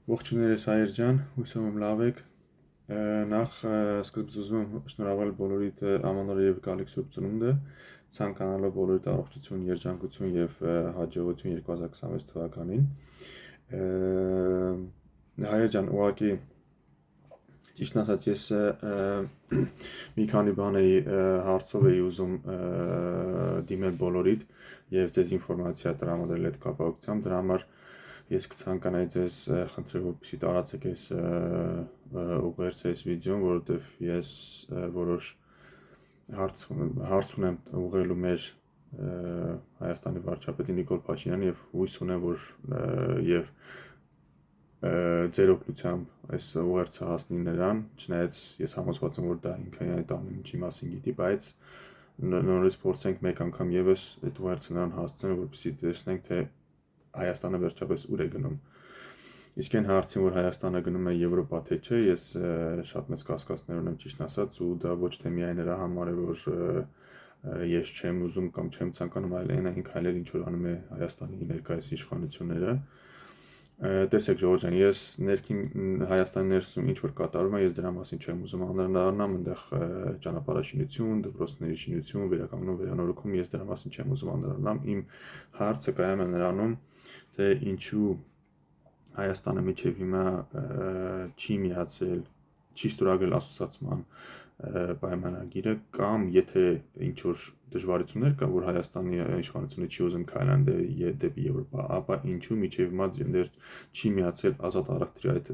Ողջույններս Հայեր ջան, հույսով եմ լավ եք։ Նախ սկզբից ուզում եմ շնորհավորել բոլորիդ ամանորը եւ գալիք Սուրբ Ծնունդը, ցանկանալով բոլորիդ առողջություն, երջանկություն եւ հաջողություն 2026 թվականին։ Հայեր ջան, ուղղակի ճիշտն ասած ես մի քանի բան էի հարցով էի ուզում դիմել բոլորիդ եւ ձեզ ինֆորմացիա տրամադրել այդ կապակցությամբ, դրա համար ես կցանկանայի ձեզ խնդրել, որպեսզի տարածեք այս ուղերձը, այս վիդեոն, որովհետև ես որոշ հարց ունեմ ուղղելու մեր Հայաստանի վարչապետի Նիկոլ Փաշինյանին եւ հույս ունեմ, որ եւ ձեր օգնությամբ այս ուղերձը հասնի նրան, չնայած ես համոզված եմ, որ դա ինքն այդ ամեն ինչի մասին գիտի, բայց նորից փորձենք մեկ անգամ եւս այդ ուղերձը նրան հասցնել, որպեսզի տեսնենք, թե Հայաստանը վերջապես ուր է գնում։ Իսկ այն հարցին, որ Հայաստանը գնում է Եվրոպա, թե չէ, ես շատ մեծ կասկածներ ունեմ, ճիշտ ասած, ու դա ոչ թե միայն նրա համար է, որ ես չեմ ուզում կամ չեմ ցանկանում, այլ այն քայլեր, ինչ որ անում է Հայաստանի ներկայիս իշխանությունները։ Տեսեք Ժողովուրդ ջան, ես ներքին Հայաստանի ներսում ինչ որ կատարում է, ես դրա մասին չեմ ուզում անդրադառնամ, այնտեղ ճանապարհաշինություն, դպրոցների շինություն, վերականգնում, վերանորոգում, ես դրա մասին չեմ ուզում անդրադառնամ։ Իմ հարցը կայանում է նրանում, թե ինչու Հայաստանը մինչև հիմա չի միացել, չի ստորագրել ասոցիացիան պայմանագիրը, կամ եթե ինչ որ դժվարություններ կա, որ Հայաստանի իշխանությունը չի ուզում քայլան դեպի Եվրոպա, ապա ինչու մինչև հիմա դեռ չի միացել ազատ առևտրի այդ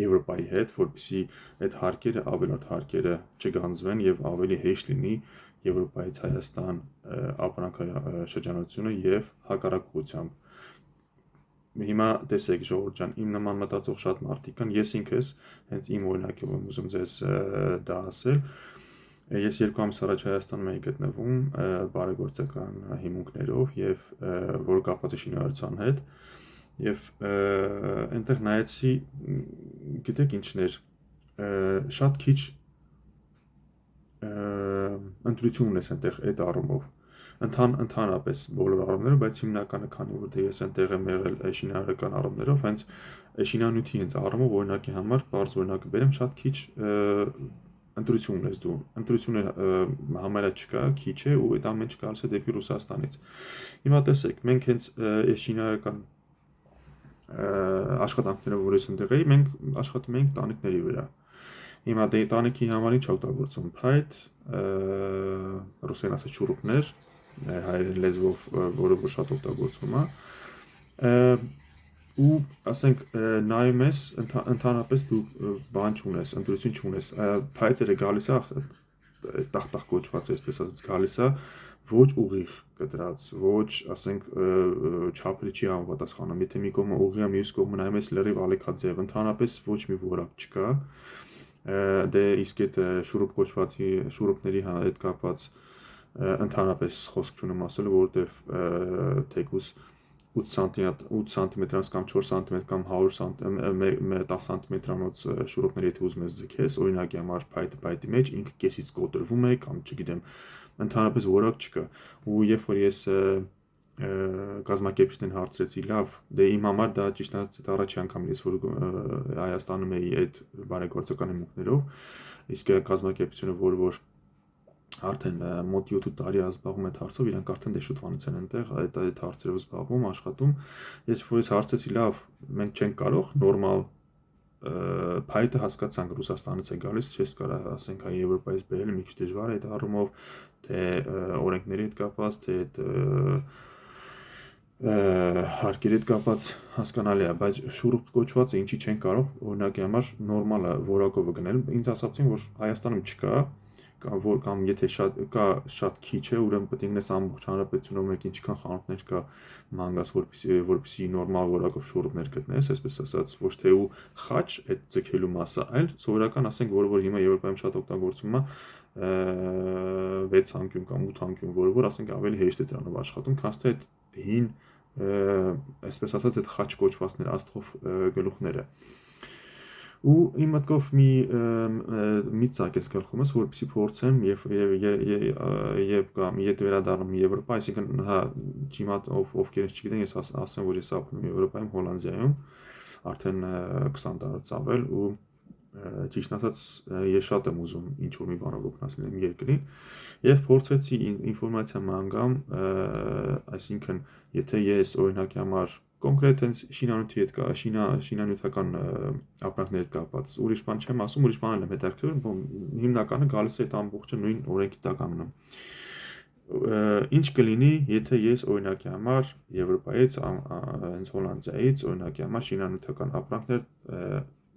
Եվրոպայի հետ, որպեսզի այդ հարկերը, ավելորդ հարկերը չգանձվեն եւ ավելի հեշտ լինի Եվրոպայից Հայաստան ապրանքաշրջանությունը եւ հակառակությամբ։ Հիմա տեսեք Ժողովուրդ ջան, իմ նման մտածող շատ մարդիկ կան, ես ինքս հենց իմ օրինակով եմ ուզում ձեզ դա ասել։ Ես 2 ամիս առաջ Հայաստանում էի գտնվում բարեգործական հիմունքներով եւ որ կապված է շինարարության հետ եւ այնտեղ նայեցի, գիտեք ինչներ, շատ քիչ ընտրություն ունես այնտեղ այդ առումով, ընդհանրապես բոլոր առումներով, բայց հիմնականը քանի որ ես այնտեղ եմ եղել շինարարական առումներով, հենց շինանյութի հենց առումով օրինակի համար, բարձ օրինակը բերեմ, շատ քիչ ընտրություն ունես դու, ընտրությունը համարյա չկա, քիչ է ու այդ ամեն ինչ գալիս է դեպի Ռուսաստանից։ Հիմա տեսեք, մենք հենց շինարարական աշխատանքներով որ ես ընդեղ էի, մենք աշխատում էինք տանիքների վրա։ Հիմա դե տանիքի համար ինչ օգտագործում, փայտ, ռուսերեն ասած շուրուպներ, հայերեն լեզվով, որը որ շատ օգտագործվում է, ու ասենք նայում ես ընդհանրապես դու բան չունես, ընտրություն չունես, փայտերը գալիս է տախտախ կոչված է, այսպես ասած գալիս է ոչ ուղիղ կտրած, ոչ ասենք չափրի չի համապատասխանում, եթե մի կողմը ուղիղ է, մյուս կողմը նայում ես լրիվ ալեքաձև, ընդհանրապես ոչ մի որակ չկա, դե իսկ այդ շուրուպ կոչվածի շուրուպների հետ կապված ընդհանրապես խոսք չունեմ ասել, որովհետև թեկուզ 8 սանտիմետրանոց կամ 4 սանտիմետր կամ 10 սանտիմետրանոց շուրուպներ եթե ուզում ես ձգես, օրինակի համար փայտի մեջ ինքը կեսից կոտրվում է կամ չգիտեմ, ընդհանրապես որակ չկա։ Ու երբ որ ես կազմակերպիչներին հարցրեցի, լավ, դե իմ համար դա ճիշտ ասած առաջի անգամ ես որ Հայաստանում էի այդ բարեգործական հիմունքներով, իսկ կազմակերպությունը որ արդեն մոտ 7 տարի զբաղվում այդ հարցով, իրանք արդեն դե շուտվանից են այնտեղ այդ հարցերով զբաղվում, աշխատում։ Ես որ ես հարցեցի, լավ, մենք չենք կարող նորմալ փայտը հասկացանք Ռուսաստանից է գալիս, չես կարող ասենք հայ Եվրոպայից բերել, մի քիչ դժվար է այդ առումով, թե օրենքների հետ կապված, թե այդ հարկերի հետ կապված հասկանալի է, բայց շուրուպ կոչվածը ինչի չեն կարող, օրինակի համար նորմալ է որակով գնել, ինձ ասացին, որ Հայաստանում չկա, կամ եթե շատ քիչ է, ուրեմն պետք է գնես ամբողջ հանրապետությունում մեկ ինչքան խանութներ կա մանգաս, որպեսզի նորմալ որակով շուրուպներ գտնես, այսպես ասած, ոչ թե ու խաչ այդ ձգելու մասը, այլ սովորական ասենք, որ հիմա Եվրոպայում շատ օգտագործվում է 6 անկյուն կամ 8 անկյուն, որ ասենք ավելի հեշտ է դրանով աշխատում, քան թե այդ հին, այսպես ասած, այդ խաչ կոչվածներ, աստղով գլուխները։ ու իմ մտքով մի ծակ ես գլխումս, որպեսզի փորձեմ եւ կամ եթե վերադառնում Եվրոպա, այսինքն հա ջիմա ովքեր չգիտեն, ես ասեմ, որ ես ապրում եմ Եվրոպայում, Հոլանդիայում, արդեն 20 տարուց ավել ու ճիշտ ասած ես շատ եմ ուզում ինչ որ մի բանով օգնացնել իմ երկրին եւ փորձեցի ինֆորմացիա մանգամ, այսինքն եթե ես օրինակի համար կոնկրետ հենց շինանյութի հետ շինանյութական ապրանքների հետ կապված ուրիշ բան չեմ ասում, ուրիշ բան եմ հետաքրքրում, հիմնականը գալիս է այդ ամբողջը նույն օրենքի տակ անգնում։ Ինչ կլինի, եթե ես օրինակի համար Եվրոպայից, հենց Հոլանդիայից օրինակի համար շինանյութական ապրանքներ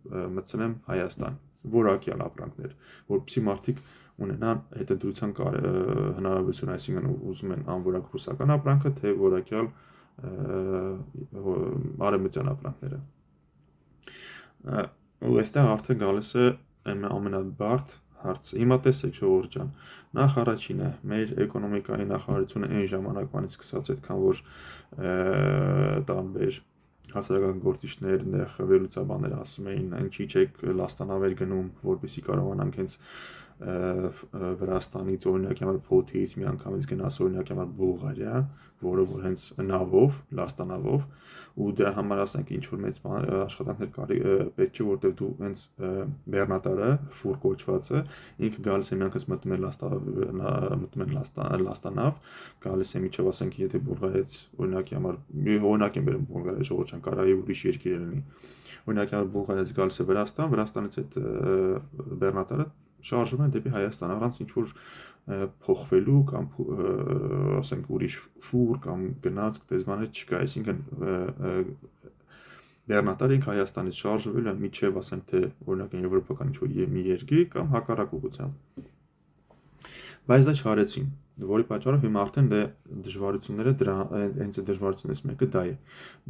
մտցնեմ Հայաստան, որակյալ ապրանքներ, որպեսզի մարդիկ ունենան հետընտրության հնարավորություն, այսինքն ուզում են անորակ ռուսական ապրանքը, թե որակյալ արևմտյան ապրանքները։ Ու այստեղ արդեն գալիս է ամենաբարդ հարցը։ Հիմա տեսեք ժողովուրդ ջան, նախ առաջինը մեր էկոնոմիկայի նախարարությունը այն ժամանակվանից սկսած այդքան որ տարբեր հասարակական գործիչներ, վերլուծաբաններ ասում էին, ինչի չեք լաստանավեր գնում, որպեսզի կարողանանք հենց Վրաստանից օրինակի համար Փոթից միանգամից գնաս օրինակի համար Բուլղարիա, որը որ հենց նավով, լաստանավով ու դրա համար ասենք ինչ որ մեծ աշխատանքներ պետք է որտեղ դու հենց բեռնատարը ֆուր կոչվածը ինքը գալիս է միանգամից մտնում են լաստանավ, գալիս է միջով ասենք եթե Բուլղարիայից օրինակի համար օրինակ եմ բերում Բուլղարիա ժողովրդական կարելի ուրիշ երկիր լինի օրինակի համար Բուլղարիայից գալիս է Վրաստան, Վրաստանից այդ բեռնատարը շարժվում են դեպի Հայաստան, առանց ինչ որ փոխվելու կամ ասենք ուրիշ ֆուր կամ գնաց դեզմաներ չկա, այսինքն բեռնատարը ինքը Հայաստանից շարժվել է միջև ասենք թե օրինակ եվրոպական ինչ որ մի երկրի կամ հակառակ ուղղությամբ։ Բայց դա չարեցին, որի պատճառով հիմա արդեն դժվարությունները հենց դժվարություններից մեկը դա է։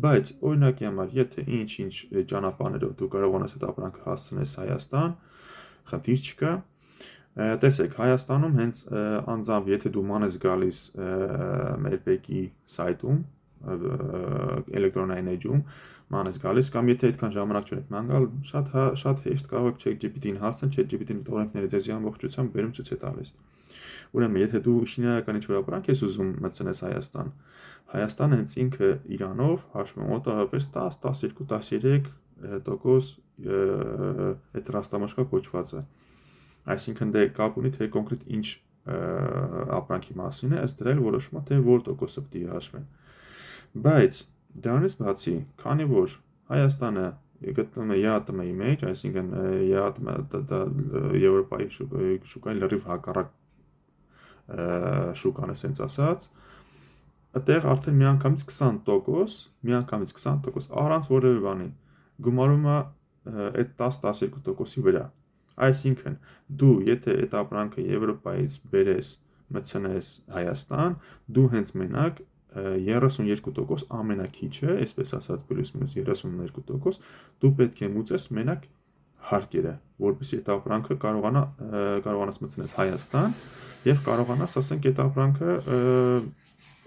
Բայց օրինակի համար եթե ինչ-ինչ ճանապարհներով դու կարողանաս այդ ապրանքը հասցնես Հայաստան, խնդիր չկա։ Տեսեք, Հայաստանում հենց անձամբ եթե դու ման ես գալիս մեր բեկի սայթում, էլեկտրոնային էջում, ման ես գալիս կամ եթե այդքան ժամանակ չունեք ման գալ, շատ հեշտ կարող եք ChatGPT-ին հարցնել, ChatGPT-ն օրենքները ձեզ ամբողջությամբ բերում ցույց է տալիս։ Ուրեմն, եթե դու շինարարական ինչ-որ ապրանք ես ուզում մտցնես Հայաստան, Հայաստանը հենց ինքը Իրանով հաշվում մոտավորապես 10-12-13% այդ ռաստամաշկա կոչվածը։ Այսինքն դե կապ ունի թե կոնկրետ ինչ ապրանքի մասին է, ըստ դրա որոշվում է թե որ տոկոսը պետք է հաշվեն։ Բայց դրանից բացի, քանի որ Հայաստանը գտնվում է ԵԱՏՄ-ի մեջ, այսինքն ԵԱՏՄ-ը Եվրոպայի շուկայի լրիվ հակառակ շուկան է ասենց ասած, այդտեղ արդեն միանգամից 20% առանց որևէ բանի գումարում է այդ 10-12%-ի վրա։ Այսինքն դու եթե այդ ապրանքը Եվրոպայից բերես մտցնես Հայաստան, դու հենց մենակ 32% ամենակիչը, այսպես ասած պլյուս մինուս 32%, դու պետք է մուծես մենակ հարկերը, որպեսզի այդ ապրանքը կարողանաս մտցնես Հայաստան եւ կարողանաս, ասենք, այդ ապրանքը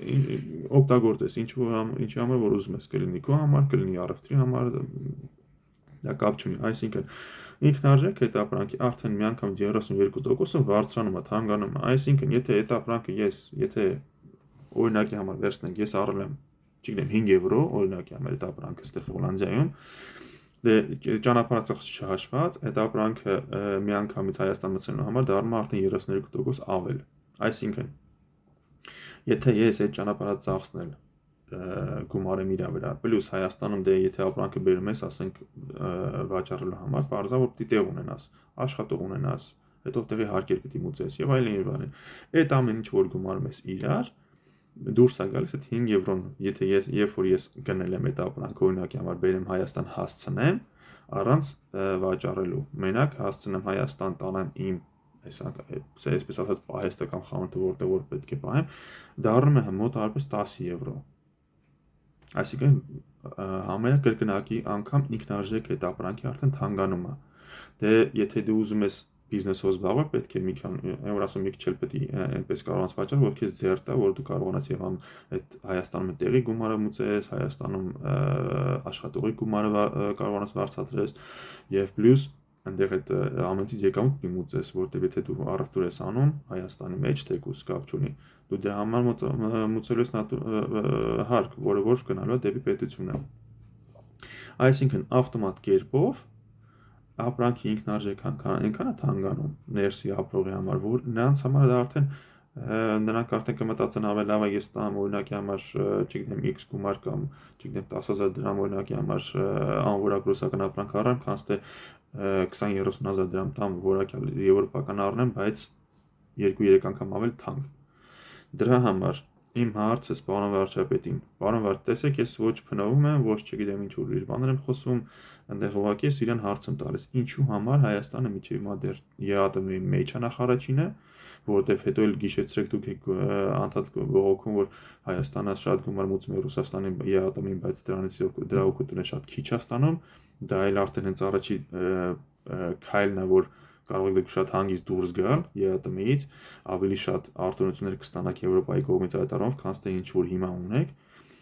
օգտագործես ինչի համար որ ուզում ես, կլինի քո համար, կլինի առևտրի համար, դա կապ չունի, այսինքն ինքնարժեք այդ ապրանքի արդեն միանգամից 32%-ը բարձրանում է, թանկանում է, այսինքն եթե այդ ապրանքը եթե օրինակի համար վերցնենք, ես առել եմ, չգիտեմ 5 եվրո, օրինակի համար այդ ապրանքը այստեղ Հոլանդիայում, դե ճանապարհածախս չհաշված, այդ ապրանքը միանգամից Հայաստան մտցնելու համար դառնում է արդեն 32% ավել, այսինքն եթե ես այդ ճանապարհածախսն գումարեմ իր վրա, պլյուս Հայաստանում դե եթե ապրանքը բերում ես, ասենք վաճառելու համար, բարձա որ պիտի տեղ ունենաս, աշխատող ունենաս, հետո տեղի հարկեր պիտի մուծես եւ այլն եւ այլն։ Այդ ամեն ինչ որ գումարում ես իրար, դուրս է գալիս այդ 5 եվրոն, եթե երբ որ ես գնել եմ այդ ապրանքը օրինակի համար բերեմ Հայաստան հասցնեմ, առանց վաճառելու, մենակ հասցնեմ Հայաստան տանեմ իմ այսպես ասած պահեստը կամ խանութը որտեղ որ պետք է պահեմ, դառնում է մոտավորապես 10 եվրո։ Այսինքն համարյա կրկնակի անգամ ինքնարժեք այդ ապրանքի արդեն թանկանում է։ Դե եթե դու ուզում ես բիզնեսով զբաղվող պետք է մի քան որ ասում մի քիչ էլ պետք է այնպես կարողանաս վաճառել, որ քեզ ձեռ տա, որ դու կարողանաս եւ այդ Հայաստանում տեղի գումարը մուծես, Հայաստանում աշխատողի գումարը կարողանաս վարձատրես եւ պլյուս այնտեղ այդ ամենից եկամուտ մի մուծես, որտեղ եթե դու առևտուր ես անում Հայաստանի մեջ, թեկուզ կապ չունի, դու դրա համար մուծելու ես հարկ, որը որ գնալու է դեպի պետությունը։ Այսինքն ավտոմատ կերպով ապրանքի ինքնարժեքան այնքան է թանկանում ներսի ապրողի համար, որ նրանց համար դա արդեն նրանք արդեն կմտածեն ավելի լավ է ես տամ օրինակի համար, չգիտեմ X գումար կամ չգիտեմ 10,000 դրամ օրինակի համար անորակրոսական ապրանք առնեմ, քան թե 20-30,000 դրամ տամ որակյալ եվրոպական առնեմ, բայց 2-3 անգամ ավելի թանկ։ Դրա համար իմ հարցը պարոն վարչապետին, պարոն վարչապետ, տեսեք, ես ոչ փնովում եմ, ոչ չգիտեմ ինչ ուրիշ բաներ եմ խոսում, այնտեղ ուղղակի ես իրեն հարց եմ տալիս, ինչու համար Հայաստանը միջև հիմա դեռ ԵԱՏՄ-ի մեջ է նախարարինը, որովհետև հետո էլ գիշեցրեք դուք եք անդադ բողոքում, որ Հայաստանը շատ գումար մուծում է Ռուսաստանի ԵԱՏՄ-ին, բայց դրա օգուտները շատ քիչ է ստանում, դա էլ արդեն հենց առաջի քայլն է, որ կարող եք դուք շատ հանգիստ դուրս գալ ԵԱՏՄ-ից, ավելի շատ արտոնություններ կստանաք Եվրոպայի կողմից այդ առումով, քան թե ինչ որ հիմա ունեք,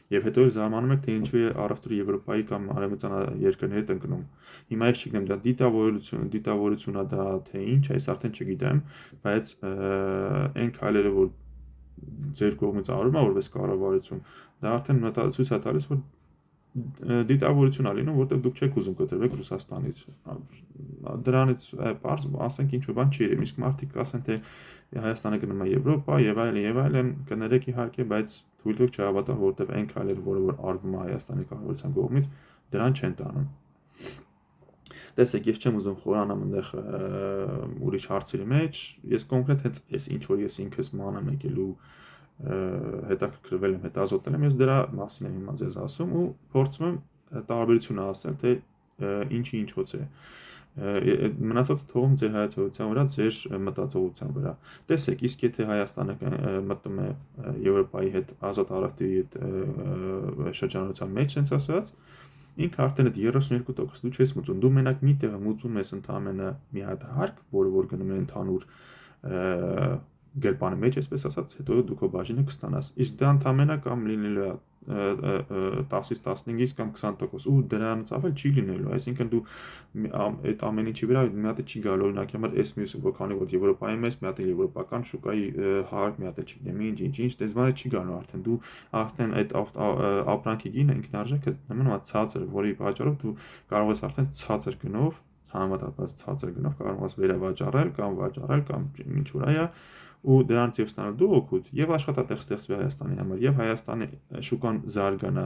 եւ հետո էլ զարմանում եք, թե ինչու է առևտուրը Եվրոպայի կամ արևմտյան երկրների հետ ընկնում։ Հիմա ես չգիտեմ, դա դիտավորություն է դա թե ինչ, այս արդեն չգիտեմ, բայց այն քայլերը, որ ձեր կողմից արվում է որպես կառավարություն, դա արդեն ցույց է տալիս, որ դիտավորություն է լինում, որտեղ դուք չեք ուզում կտրվեք Ռուսաստանից։ Դրանից պարզ ասենք ինչ որ բան չի երևի, իսկ մարդիկ ասեն թե Հայաստանը գնում է Եվրոպա եւ այլն, կներեք իհարկե, բայց թույլ տվեք չհավատալ, որտեղ այն քայլերը, որը արվում է Հայաստանի կառավարության կողմից, դրան չեն տանում։ Տեսեք, ես չեմ ուզում խորանամ այնտեղ ուրիշ հարցերի մեջ, ես կոնկրետ հենց այս ինչ որ ես ինքս ման եմ եկելու հետաքրքրվել եմ, հետազոտել եմ, ես դրա մասին եմ հիմա ձեզ ասում ու փորձում եմ տարբերությունը ասել, թե ինչի ինչոց է։ Մնացածը թողում ձեր հայացողության վրա, ձեր մտածողության վրա։ Տեսեք, իսկ եթե Հայաստանը մտնում է Եվրոպայի հետ ազատ առևտրի հետ շրջանառության մեջ, sense ասած, ինքը արդեն այդ 32% դու չես մուծում, դու մենակ մի տեղը մուծում ես ընդամենը մի հատ հարկ, որը որ գնում է ընդհանուր գերբանի մեջ, այսպես ասած, հետո դու քո բաժինը կստանաս։ Իսկ դա ընդամենը կամ լինելու է 10-ից 15-ից կամ 20% ու դրանից ավել չի լինելու, այսինքն դու այդ ամեն ինչի վրա մի հատ չի գալու, օրինակ համար այս մյուսը որքանի որ Եվրոպայի մեջ, մի հատ եվրոպական շուկայի հարկ, մի հատ չգիտեմ ինչ, դες բանը չի գալու արդեն, դու արդեն այդ ապրանքի գինը ինքնարժեքը նման է ցածր, որի պատճառով դու կարող ես արդեն ցածր գնով, համեմատաբար ցածր գնով կարող ես վերավաճառել կամ ինչ որ այա ու դրանից եւ ստանալ դու օգուտ եւ աշխատատեղ ստեղծվի Հայաստանի համար եւ Հայաստանի շուկան զարգանա,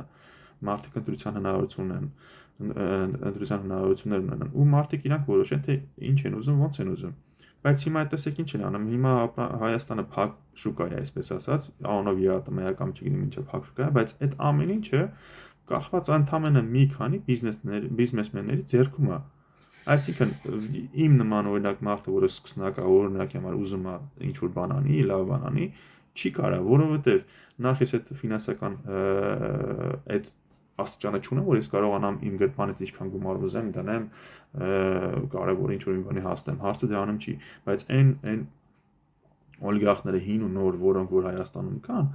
մարդիկ ընտրության հնարավորություններ ունենան ու մարդիկ իրանք որոշեն թե ինչ են ուզում, ոնց են ուզում։ Բայց հիմա տեսեք ինչ են անում, հիմա Հայաստանը փակ շուկա է, այսպես ասած, անով ԵԱՏՄ-ը կամ չգիտեմ ինչը փակ շուկա է, բայց այդ ամեն ինչը կախված ընդամենը մի քանի բիզնեսմենների ձեռքում է։ Այսինքն իմ նման օրինակ մարդը, որը սկսնակա օրինակ համար ուզում է ինչ որ բան անի, լավ բան անի, չի կարա, որովհետև նախ ես այդ ֆինանսական այդ աստիճանը չունեմ, որ ես կարողանամ իմ գրպանից ինչքան գումար ուզեմ դնեմ, կարևոր ինչ որ մի բանի հասնեմ, հարցը դրանում չի, բայց այն օլիգարխները հին ու նոր, որոնք որ Հայաստանում կան,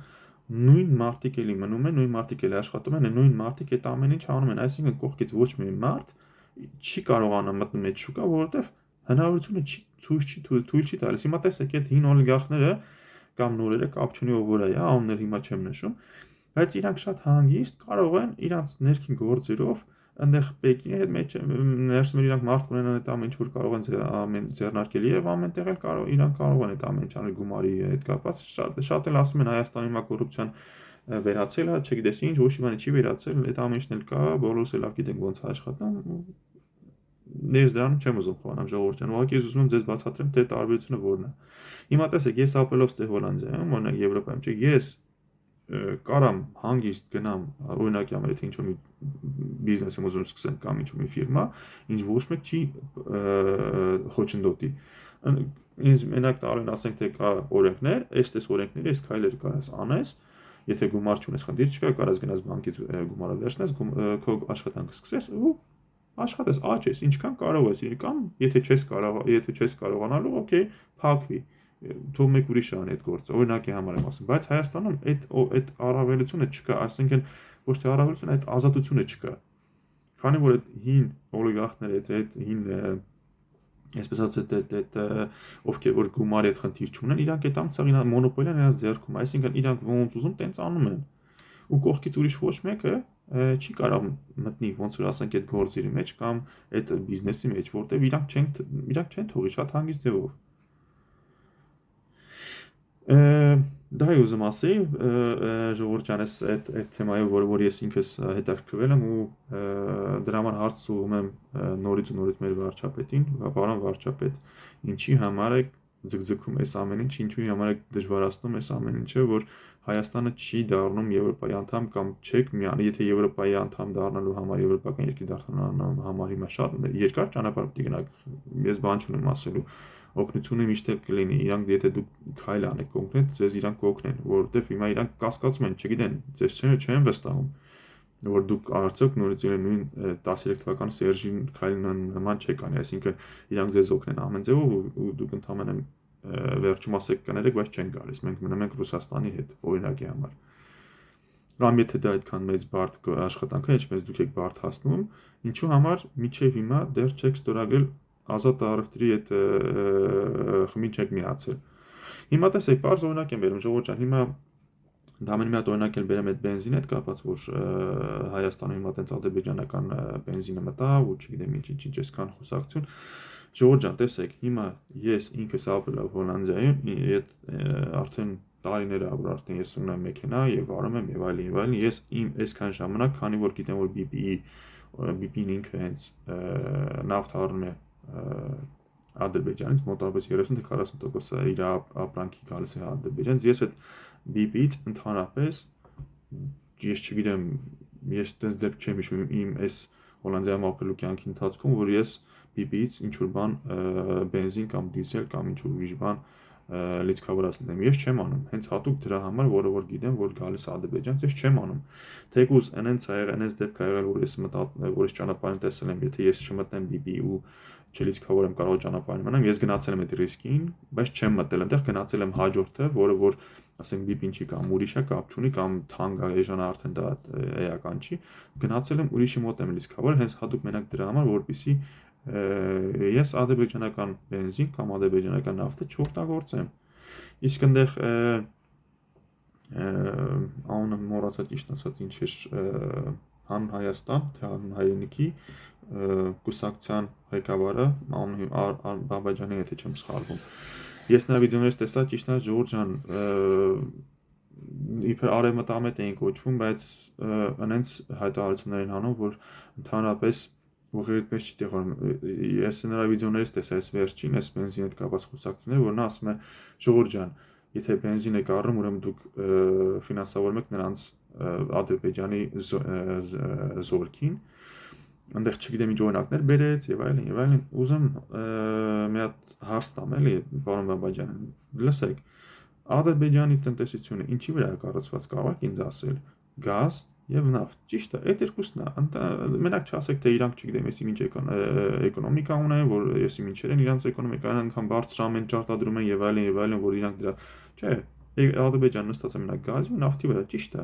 նույն մարդիկ էլի մնում են, նույն մարդիկ էլի աշխատում են, նույն մարդիկ այդ ամեն ինչ անում են, այսինքն կողքից ոչ մի մարդ չի կարողանա մտնում այդ շուկա, որովհետև հնարավորությունը թույլ չի տալիս։ Հիմա տեսեք, այդ հին օլիգարխները կամ նորերը կապ չունի ով որ է, անուններ հիմա չեմ նշում, բայց իրանք շատ հանգիստ կարող են իրանք ներքին գործերով այնտեղ Պեկինի հետ մեջ ներսում իրանք մարդ ունենան այդ ամեն ինչ որ կարող են ամեն ձեռնարկել եւ ամենտեղ էլ կարող իրանք կարող են այդ ամեն ինչ անել գումարի հետ կապված շատ էլ ասում են Հայաստանի հիմա կոռուպցիան վերացել է, չգիտես ինչ, ոչ մի բան չի վերացել, այդ ամեն ինչն էլ կա, բոլորս էլ լավ գիտենք ոնց աշխատում։ Ես դրան չեմ ուզում խորանալ ժողովուրդ ջան, ուղղակի ես ուզում եմ ձեզ բացատրեմ թե տարբերությունը որն է։ Հիմա տեսեք, ես ապելով ստեղ Հոլանդիայում, օրինակ Եվրոպայում, չէ, ես կարամ հանգիստ գնամ, օրինակ համար եթե ինչ-որ մի բիզնես եմ ուզում սկսեմ կամ ինչ-որ մի ֆիրմա, ինչ ոչ մեկ չի խոչընդոտի։ Ինձ մենակ տալին ասենք թե կա օրենքներ, այս օրենքները այս քայլերը կարաս անես, եթե գումար չունես, խնդիր չկա, կարաս գնաս բանկից գումարը վերցնես, քո աշխատանքը սկսես ու աշխատես, աճես, ինչքան կարող ես, կամ եթե չես կարողանալու, օքեյ, փակվի, թող մեկ ուրիշ անի այդ գործը, օրինակի համար եմ ասում, բայց Հայաստանում այդ առավելությունը չկա, այսինքն ոչ թե առավելությունը, այդ ազատությունը չկա, քանի որ այդ հին օլիգարխները, այդ հին այսպես ասած այդ ովքեր որ գումարի այդ խնդիր չունեն, իրանք այդ ամսաղ իրան մոնոպոլիան իրաց ձեռքում, այսինքն իրանք ոնց ուզում տենց անում են, ու կողքից ուրիշ ոչ մեկը չի կարող մտնի ոնց որ ասենք այդ գործերի մեջ կամ այդ բիզնեսի մեջ, որտեղ իրանք չեն թողի շատ հանգիստ ձևով։ Դա է ուզում ասեի, ժողովուրդ ջան, այդ թեմայով, որ ես ինքս հետաքրքրվել եմ ու դրա համար հարց ուղղում եմ նորից մեր վարչապետին, պարոն վարչապետ, ինչի համար եք ձգձգում այս ամեն ինչ, ինչու համար եք դժվարացնում այս ամեն ինչը, որ Հայաստանը չի դառնում Եվրոպայի անդամ կամ չեք միանում, եթե Եվրոպայի անդամ դառնալու համար, եվրոպական երկիր դառնալու համար հիմա շատ երկար ճանապարհ պիտի գնաք, ես բան չունեմ ասելու, օգնությունը միշտ կլինի, իրանք եթե դուք քայլ անեք կոնկրետ, ձեզ իրանք կօգնեն, որովհետև հիմա իրանք կասկածում են, չգիտեն, ձեզ չեն վստահում, որ դուք արդյոք նորից նույն 13 թվականի Սերժին քայլն նման չեք անի, այսինքն իրանք ձեզ օգնեն ամեն ձևով ու դուք ընդհանրապես վերջում ասեք կներեք, բայց չեն գալիս, մենք մնում ենք Ռուսաստանի հետ, օրինակի համար։ Կամ եթե դա այդքան մեծ բարդ աշխատանք է, ինչպես դուք եք բարդ հասնում, ինչու համար մինչև հիմա դեռ չեք ստորագրել ազատ առևտրի այդ խմբին չեք միացել։ Հիմա տեսեք, բարձ օրինակ եմ բերում, ժողովուրդ ջան, հիմա դա ամեն մի հատ օրինակ եմ բերեմ այդ բենզինի հետ կապված, որ Հայաստանում հիմա տենց ադրբեջանական բենզինը մտավ ու չգիտեմ ինչ այսքան խոսակցություն։ Ժողովուրդ ջան, տեսեք, հիմա ես ինքս ապրել եմ Հոլանդիայում, արդեն տարիներ է, որ արդեն ես ունեմ մեքենա եւ վարում եմ եւ այլն, ես իմ այսքան ժամանակ, քանի որ գիտեմ, որ BP-ն ինքը հենց նավթ առնում է Ադրբեջանից, մոտավորապես 30-40% իր ապրանքի գալիս է Ադրբեջանից, ես այդ BP-ից ընդհանրապես, ես չգիտեմ, ես տենց դեպք չեմ հիշում իմ այս Հոլանդիայում ապրելու կյանքի ընթացքում, որ ես BP-ից ինչ-որ բան բենզին կամ դիզել կամ ինչ-որ ուրիշ բան լիցքավորած լինեմ, ես չեմ անում, հենց հատուկ դրա համար, որը որ գիտեմ, որ գալիս է Ադրբեջանից, ես չեմ անում, թեկուզ այնց դեպք ա եղել, որ ես ճանապարհին տեսել եմ, եթե ես չմտնեմ BP ու չլիցքավորեմ, կարող ճանապարհին մնամ, ես գնացել եմ այդ ռիսկին, բայց չեմ մտել այնտեղ, գնացել եմ հաջորդը, որը որ ասենք BP-ն չի կամ ուրիշը կապ չունի կամ թանկ է, էժան արդեն դա էական չի, գնացել եմ ուրիշի մոտ եմ լիցքավորել, հենց հատուկ մենակ դրա համար, որպեսզի ես ադրբեջանական բենզին կամ ադրբեջանական նավթը չօգտագործեմ։ Իսկ այնտեղ անունը մոռացա ճիշտ ասած ինչ էր Հանուն Հայաստան, թե Հանուն Հայրենիքի կուսակցության ղեկավարը Ադրբեջանի հետ չեմ սխալվում։ Ես նրա վիդեոներից տեսա ճիշտ է Ժորժ ջան իբր արևմտամետ էին կոչվում, բայց այնց հայտարարություններ են անում, որ ընդհանրապես ուղղակի չի տեղանում։ Ես նրա վիդեոներից տեսա այս վերջին, այս բենզինի հետ կապված խոսակցությունները, որ նա ասում է Ժորժ ջան, եթե բենզին եք առնում, ուրեմն դուք ֆինանսավորում եք նրանց Ադրբեջանի զորքին, այնտեղ չգիտեմ ինչ օրինակներ բերեց եւ այլն, ուզում մի հատ հարց տամ էլի, պարոն Բաբաջան, լսեք, Ադրբեջանի տնտեսությունը ինչի վրա է կառուցված, կարող եք ինձ ասել, գազ եւ նավթ, ճիշտ է, այդ երկուսն է, մենակ չասեք թե իրանք չգիտեմ, եսի ինչ էկոնոմիկա ունեն, որ եսի ինչեր են իրանց էկոնոմիկան, անգամ բարձր ամեն ճարտադրում են եւ այլն, որ իրանք դրա, չէ, Ադրբեջանը նստած է մենակ գազի ու նավթի վրա, ճիշտ է։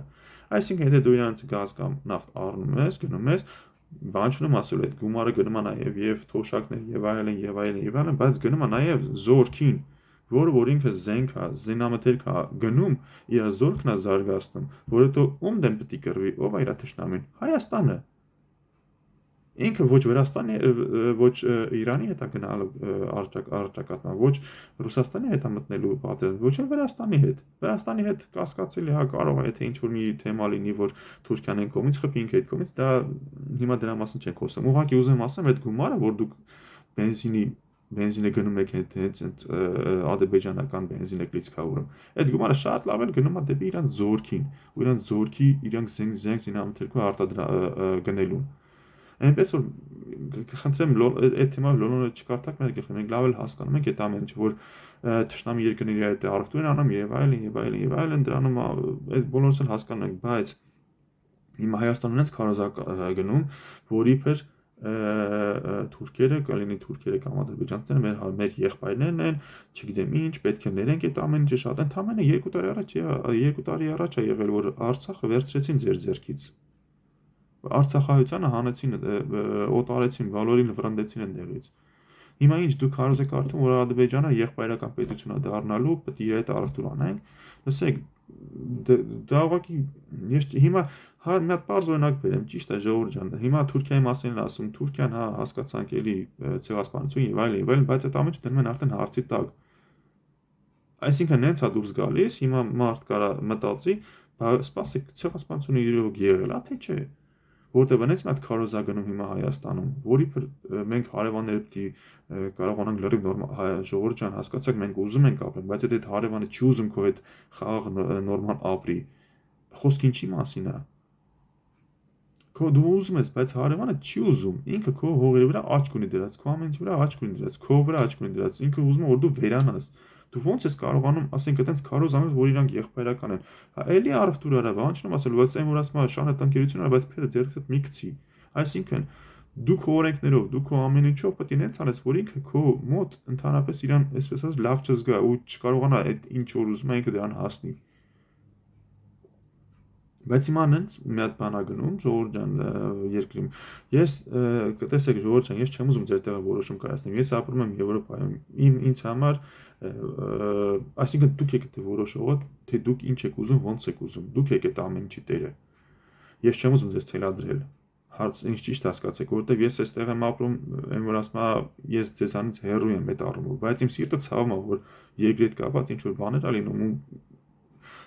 Այսինքն եթե դու իրանց գազ կամ նավթ առնում ես, գնում ես, բան չունեմ ասել, այդ գումարը գնում է նաեւ եւ թոշակներ եւ այլն, բայց գնում է նաեւ զորքին, որ ինքը զենք է, զինամթերք է գնում, իր զորքն է զարգացնում, որ հետո ում դեմ պետք է կռվի, ով է իր թշնամին, Հայաստանը։ Ինքը ոչ Վրաստանի, ոչ Իրանի հետ է գնալու առճակատման, ոչ Ռուսաստանի հետ է մտնելու պատերազմ, ոչ էլ Վրաստանի հետ։ Վրաստանի հետ կասկածելի է, կարող է, եթե ինչ-որ մի թեմա լինի, որ Թուրքիան այն կողմից խփի, ինքը այդ կողմից, դա հիմա դրա մասին չենք խոսում։ Ուղղակի ուզեմ ասեմ, այդ գումարը, որ դուք բենզինը գնում եք հենց ադրբեջանական բենզին եք լիցքավորում։ Այդ գումարը շատ լավ էլ գնում է դեպի իրանց զորքին, ու իրանց զորքի իրանք զենք զինամթերքով արտադրելուն։ Այնպես որ կխնդրեմ այդ թեմայով լոլոնը չկարդաք մեր գլխին, մենք լավ էլ հասկանում ենք այդ ամեն ինչ, որ թշնամի երկրների այդ առևտուրն անում եւ այլն, դրանում այդ բոլորս էլ հասկանում ենք, բայց հիմա Հայաստանն ունենց քարոզակ գնում, որ իբր թուրքերը, կլինի թուրքերը կամ ադրբեջանցիները, մեր եղբայրներն են, չգիտեմ ինչ, պետք է ներենք այդ ամեն ինչը շատ, ընդամենը 2 տարի առաջ է եղել, որ Արցախը վերցրեցին ձեր ձեռքից։ Արցախահայությանը հանեցին, օտարեցին, բոլորին վրընդեցին այնտեղից։ Հիմա ինչ դուք հարուզ եք արդեն, որ Ադրբեջանը եղբայրական պետություն է դառնալու, պետք է իր հետ առևտուր անենք։ Լսեք, դա ուղղակի ես հիմա մի հատ բարձ օրինակ բերեմ, ճիշտ է Ժողովուրդ ջան։ Հիմա Թուրքիայի մասին են ասում, Թուրքիան հա հասկացանք էլի ցեղասպանություն եւ այլն, բայց այդ ամենը դնում են արդեն հարցի տակ։ Այսինքն նենց է դուրս գալիս, հիմա մարդ կարա մտածի, սպասեք, ցեղասպանությունը իրոք եղել է, թե չէ։ Որտեղ այնպես մի հատ քարոզ է գնում հիմա Հայաստանում, որի մենք հարևանները պիտի կարողանանք լրիվ նորմալ Ժողովուրդ ջան, հասկացաք, մենք ուզում ենք ապրենք, բայց այդ հարևանը չի ուզում քո հետ խաղաղ նորմալ ապրի։ Խոսքը ինչի մասին է։ Դու ուզում ես, բայց հարևանը չի ուզում։ Ինքը քո հողերի վրա աչք ունի դրած, քո ամենի վրա աչք ունի դրած, քո վրա աչք ունի դրած։ Ինքը ուզում է, որ դու վերանաս։ Դու ոնց ես կարողանում, ասենք, այտենց քարոզ անես, որ իրանք եղբայրական են։ Հա, էլի առևտուր արա, բան չեմ ասել, բայց այն որ ասում է շանետ ընկերություն արա, բայց փեթը ձեռքդ մի գցի։ Այսինքն դու քո օրենքներով, դու քո ամեն ինչով պետք է նենց անես, որ ինքը քո մոտ ընդհանրապես իրան, այսպես ասած, լավ չզգա ու չկարողանա այդ ինչ որ ուզում է ինքը դրան հասնի։ Բայց հիմա նենց մի հատ բան է գնում Ժողովուրդ ջան երկրում։ Ես տեսեք Ժողովուրդ ջան, ես չեմ ուզում ձեր տեղը որոշում կայացնեմ։ Ես ապրում եմ Եվրոպայում։ Ինձ համար այսինքն դուք եք դե որոշողը, թե դուք ինչ եք ուզում, ոնց եք ուզում։ Դուք եք այդ ամեն ինչի տերը։ Ես չեմ ուզում ձեզ թելադրել։ Հարց ինչ ճիշտ հասկացեք, որովհետև ես այստեղ եմ ապրում, այն որ ասում է, ես ձեզանից հեռու եմ այդ առումով, բայց իմ սիրտը ցավում է, որ երկրի հետ կապված ինչ որ բաներ ա լինում ու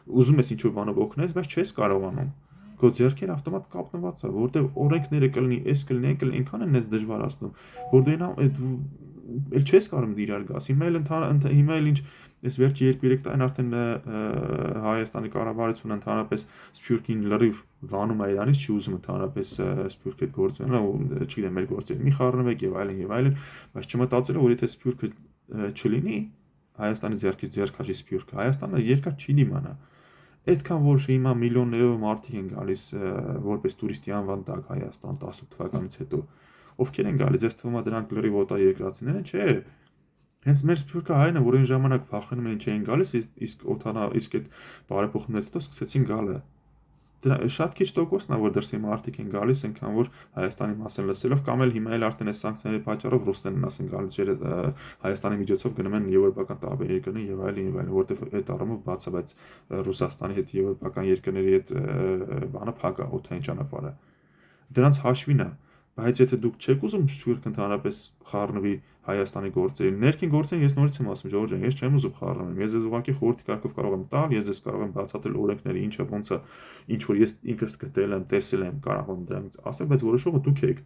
ուզում ես ինչ-որ բանով օգնես, բայց չես կարողանում։ Քո ձեռքերը ավտոմատ կապնված է, որովհետև օրենքները կլինի, այս կլինի, այն կլինի, այնքան են ես դժվարացնում, որ դու էլ չես կարող իրար գաս։ Հիմա էլ ինչ այս վերջի 2-3 տարին արդեն Հայաստանի կառավարությունը ընդհանրապես Սփյուռքին լրիվ վանում է իրանից, չի ուզում ընդհանրապես Սփյուռքը այդ գործել, ու չգիտեմ, մեր գործերը մի խառնվեք եւ այլն, բայց չմտածել որ եթե Սփյուռքը չլինի, Հայաստանի ձեռքից ձեռք քաշի Սփյուռքը, Հայաստանը երկար չի դիմանա։ Այդքան որ հիմա միլիոններով մարդիկ են գալիս որպես տուրիստի անվան տակ Հայաստան 18 թվականից հետո, ովքեր են գալիս, ես թվում է դրանք լրիվ օտար երկրացիներ են, չէ։ Հենց մեր Սփյուռքը հայն է, որ այն ժամանակ փախնում էին, չէին գալիս, իսկ այդ բարեփոխումներից հետո սկսեցին գալը։ Դրա շատ քիչ տոկոսն է, որ դրսի մարդիկ են գալիս, այնքան որ Հայաստանի մասին լսելով կամ էլ հիմա էլ արդեն այս սանկցիաների պատճառով ռուսներն ասեն գալիս Հայաստանի միջոցով գնում են եվրոպական տարբեր երկրներ եւ այլն, որտեղ այդ առումով բաց է, բայց Ռուսաստանի հետ եվրոպական երկրների հետ բանը փակ է, օդային ճանապարհը։ Դրանց հաշվին է, բայց եթե դուք չեք ուզում Սփյուռքը ընդհանրապես խառնվի Հայաստանի գործերին, ներքին գործերին ես նորից եմ ասում, Ժողովուրդ ջան, ես չեմ ուզում խառնվեմ, ես ձեզ ուղղակի խորհրդի կարգով կարող եմ տալ, ես ձեզ կարող եմ բացատրել օրենքները, ինչը ոնց է, ինչ որ ես ինքս գտել եմ, տեսել եմ, կարող եմ դրանից ասել, բայց որոշողը դուք եք։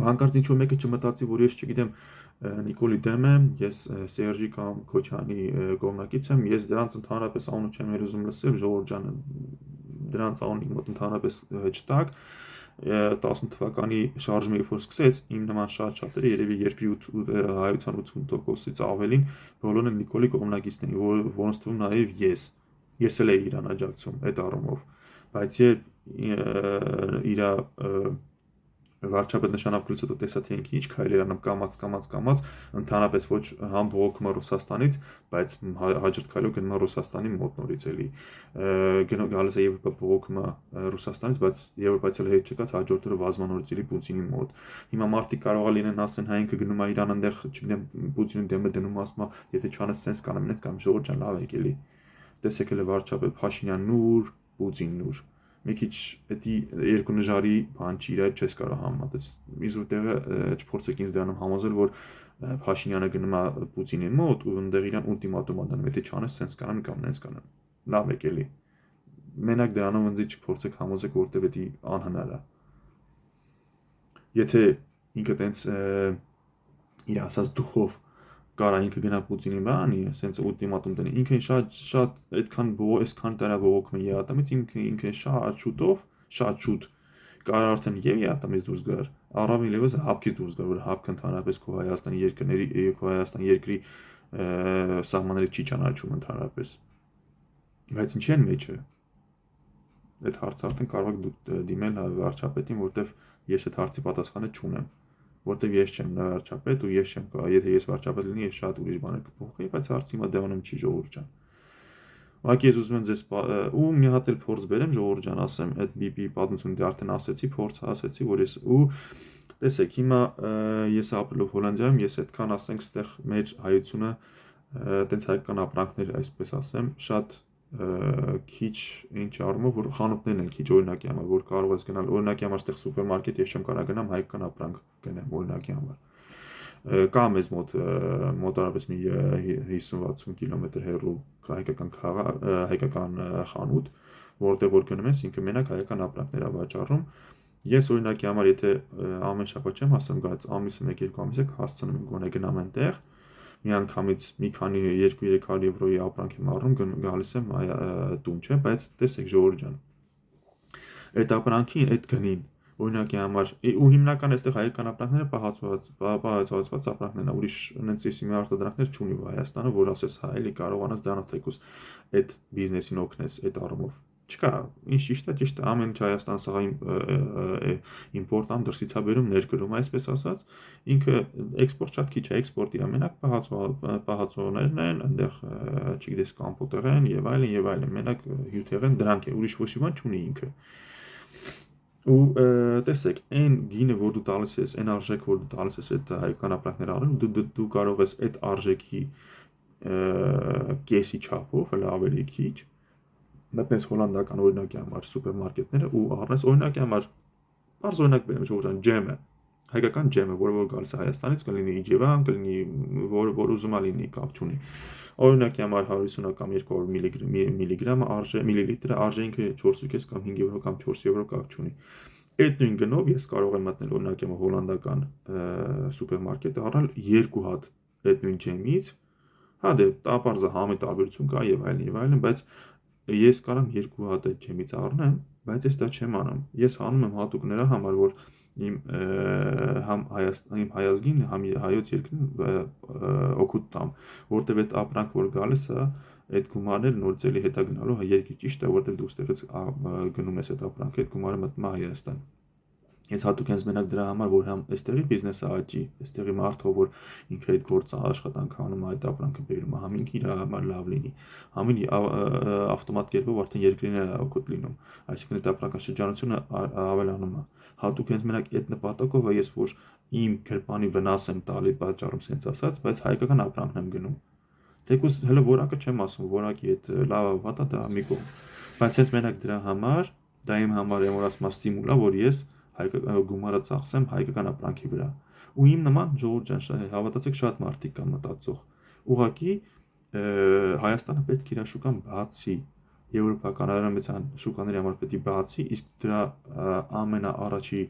Հանկարծ ինչ որ մեկը չմտածի, որ ես չգիտեմ Նիկոլի դեմ եմ, ես Սերժի կամ Քոչյանի կողմնակից եմ, ես դրանց ընդհանրապես անունը չեմ ուզում լսել, Ժողովուրդ ջան, դրանց անունի մոտ ընդհանրապես չտակ 18 թվականի շարժումը երբ որ սկսեց, իմ նման շատ-շատերը երևի երկրի հայության 80%-ից ավելին բոլորն են Նիկոլի կողմնակիցն էին, որոնց թվում նաև ես էլ էի իրան աջակցում այդ առումով, բայց երբ իր վարչապետ նշանակելուց հետո տեսա թե ինքը ինչ քայլեր անում կամած ընդհանրապես ոչ համ բողոքումը Ռուսաստանից, բայց հաջորդ քայլով գնում է Ռուսաստանի մոտ նորից էլի գալիս է Եվրոպա բողոքումը Ռուսաստանից, բայց Եվրոպայից էլ հետ չկա հաջորդ օրը վազմանորից էլի Պուտինի մոտ։ Հիմա մարդիկ կարող է լինեն ասեն հա ինքը գնում է Իրան այնտեղ, չգիտեմ, Պուտինի դեմը դնում ասում է, եթե չանես սենց կանեմ, նենց կամ Ժողովուրդ ջան, լավ եք էլի։ Տեսեք էլ վարչապետ Փաշինյանն ուր, Պուտինն ուր։ Մի քիչ էդի երկու նժարի բան չի իրար չես կարող համատես իզու տեղը չփորձեք ինձ դրանում համոզել որ Փաշինյանը գնում է Պուտինի մոտ ու այնտեղ իրան ուլտիմատում անում եթե չանես սենց կանեմ կամ նենց կանեմ լավ եք էլի մենակ դրանով ինձ չփորձեք համոզեք որտեվ էդի անհնար է եթե ինքը տենց իր ասած դուխով կարա ինքը գնա Պուտինի բանի, ասենց ուլտիմատում դնի, ինքը շատ այդքան այսքան տարա բողոքում է ատամից, ինքը շատ շուտ կարա արդեն եւ ատամից դուրս գար, առավել եւս հապկից դուրս գար, որ հապկը ընդհանրապես քո Հայաստանի երկրների, քո Հայաստանի երկրի սահմանների չի ճանաչում ընդհանրապես։ Բայց ինչի՞ են մեջը։ Այդ հարցը արդեն կարող եք դուք դիմել վարչապետին, որտեվ ես այդ հարցի պատասխանը չունեմ, որտեվ ես չեմ վարչապետ ու ես չեմ կարող, եթե ես վարչապետ լինեի, ես շատ ուրիշ բաներ կփոխեի, բայց հարցի հիմա դեանում չի ժողովուրդ ջան։ Ուղղակի ես ուզում եմ ձեզ ու մի հատ էլ փորձ բերեմ ժողովուրդ ջան, ասեմ, այդ BP պատմությունը դե արդեն ասեցի, փորձ ասեցի, որ ես ու տեսեք, հիմա ես ապրելով Հոլանդիայում, ես այդքան ասենք, ստեղ մեր հայությունը այտենց հայկական ապրանքներ, այսպես ասեմ, շատ քիչ ինչ առումով, որ խանութներն են քիչ օրինակի համար, որ կարող ես գնալ օրինակի համար ստեղ սուպերմարկետ, ես չեմ կարող գնամ հայկական ապրանք գնեմ օրինակի համար։ Կա մեզ մոտ մոտավորապես մի 50-60 կիլոմետր հեռու հայկական խանութ, որտեղ որ գնում ես, ինքը մենակ հայկական ապրանքներ է վաճառում։ Ես օրինակի համար, եթե ամեն շաբաթ չեմ հասնում գալիս, ամիսը 1-2 ամիս եք հասցնում եմ գոնե գնամ այնտեղ, մի անգամից մի քանի 200-300 եվրոյի ապրանք եմ առնում, գալիս եմ տուն, չէ, բայց տեսեք ժողովուրդ ջան, այդ ապրանքին, այդ գնին օրինակի համար ու հիմնական այստեղ հայկական ապրանքները պահածված ապրանքներն են, ուրիշ այնպես մի արտադրանքներ չունի Հայաստանը, որ ասես հա էլի կարողանաս դրանով թեկուզ այդ բիզնեսին օգնես այդ առումով։ Չկա, ինչ ճիշտ է, ամեն ինչ Հայաստան սա իմպորտան դրսից է բերում, ներկրում, այսպես ասած, ինքը էքսպորտ շատ քիչ է, էքսպորտի մենակ պահածոներն են, այնտեղ չգիտես կամպոտեր են եւ այլն, մենակ հյութեր են, դրանք է, ուրիշ ոչ մի բան չունի ինքը։ Ու տեսեք, այն գինը, որ դու տալիս ես, այն արժեքը, որ դու տալիս ես այդ հայկական ապրանքները առնելու, դու կարող ես այդ արժեքի կեսի չափով, հələ ավելի քիչ, մտնես հոլանդական օրինակի համար սուպերմարկետները ու առնես օրինակի համար, բարձ օրինակ բերեմ ժողովուրդ ջան, ջեմը, հայկական ջեմը, որը գալիս է Հայաստանից, կլինի իջևան, կլինի որ ուզում է լինի, կապ չունի։ Օրինակի համար 150 կամ 200 միլիգրամ արժե, միլիլիտրը արժե ինքը 4.5 կամ 5 եվրո կամ 4 եվրո կապ չունի։ Այդ նույն գնով ես կարող եմ մտնել օրինակի համար հոլանդական սուպերմարկետ առնել 2 հատ այդ նույն ջեմից, հա դե ապարզա համի տարբերություն կա եւ այլն, բայց ես կարող եմ 2 հատ այդ ջեմից առնեմ, բայց ես դա չեմ անում։ Ես անում եմ հատուկ նրա համար, որ իմ հայազգին, համ հայոց երկրին օգուտ տամ, որտեվ այդ ապրանք որ գալիս է, այդ գումարները նոր ծելի հետա գնալու երկիր ճիշտ է, որտեվ դու ստեղից գնում ես այդ ապրանքը, այդ գումարը մտնում է Հայաստան։ Ես հատուկ հենց մենակ դրա համար, որ համ այստեղի բիզնեսը աճի, այստեղի մարդը, որ ինքը այդ գործը աշխատանք անում, այդ ապրանքը բերում է, համ ինքը իր համար լավ լինի, համին ավտոմատ կերպով արդեն երկրիները օգուտ լինում, այսինքն այդ ապրանքաշրջանությունը ավելանում է։ Հատուկ հենց մենակ այդ նպատակով է ես, որ իմ գրպանի վնաս եմ տալի պատճառում sense ասած, բայց հայկական ապրանքն եմ գնում։ Թեկուզ հələ որակը չեմ ասում, որակի այդ լավը վատը դա մի կողմ, բայց հենց մենակ դրա համար, դա իմ համար եմ որ ասում ստիմուլ է, որ ես գումարը ծախսեմ հայկական ապրանքի վրա։ Ու իմ նման ժողովուրդ ջան, հավատացեք շատ մարդիկ կան մտածող։ Ուղղակի Հայաստանը պետք է իր շուկան բացի, եվրոպական արևմտյան շուկաների համար պետք է բացի, իսկ դրա ամենաառաջի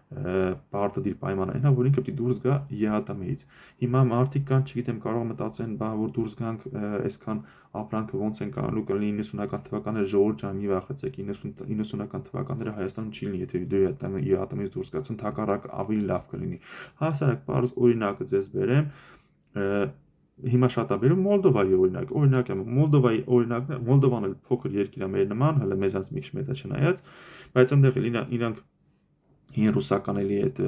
պարտադիր պայմանն է, որ ինքը պետք է դուրս գա ԵԱՏՄ-ից։ Հիմա մարդիկ կան, չգիտեմ, կարող մտածեն, բա որ դուրս գանք, այսքան ապրանքը ոնց են կանալու, կլինի 90-ական թվականները ժողովուրդ ջան, մի վախեցեք, 90-ական թվականները Հայաստանում չի լինի, եթե դու ԵԱՏՄ-ից դուրս գաս, ընդհակառակ ավելի լավ կլինի։ Հասարակ բարձ օրինակը ձեզ բերեմ, հիմա շատ է բերում Մոլդովայի օրինակ եմ, Մոլդովայի օրինակն է, Մոլդովան էլ փոքր երկիր է մեր նման, հələ մեզանց մի քիչ մեծ է չնայած, բայց այնտեղ իրանք հին ռուսական էլի այդ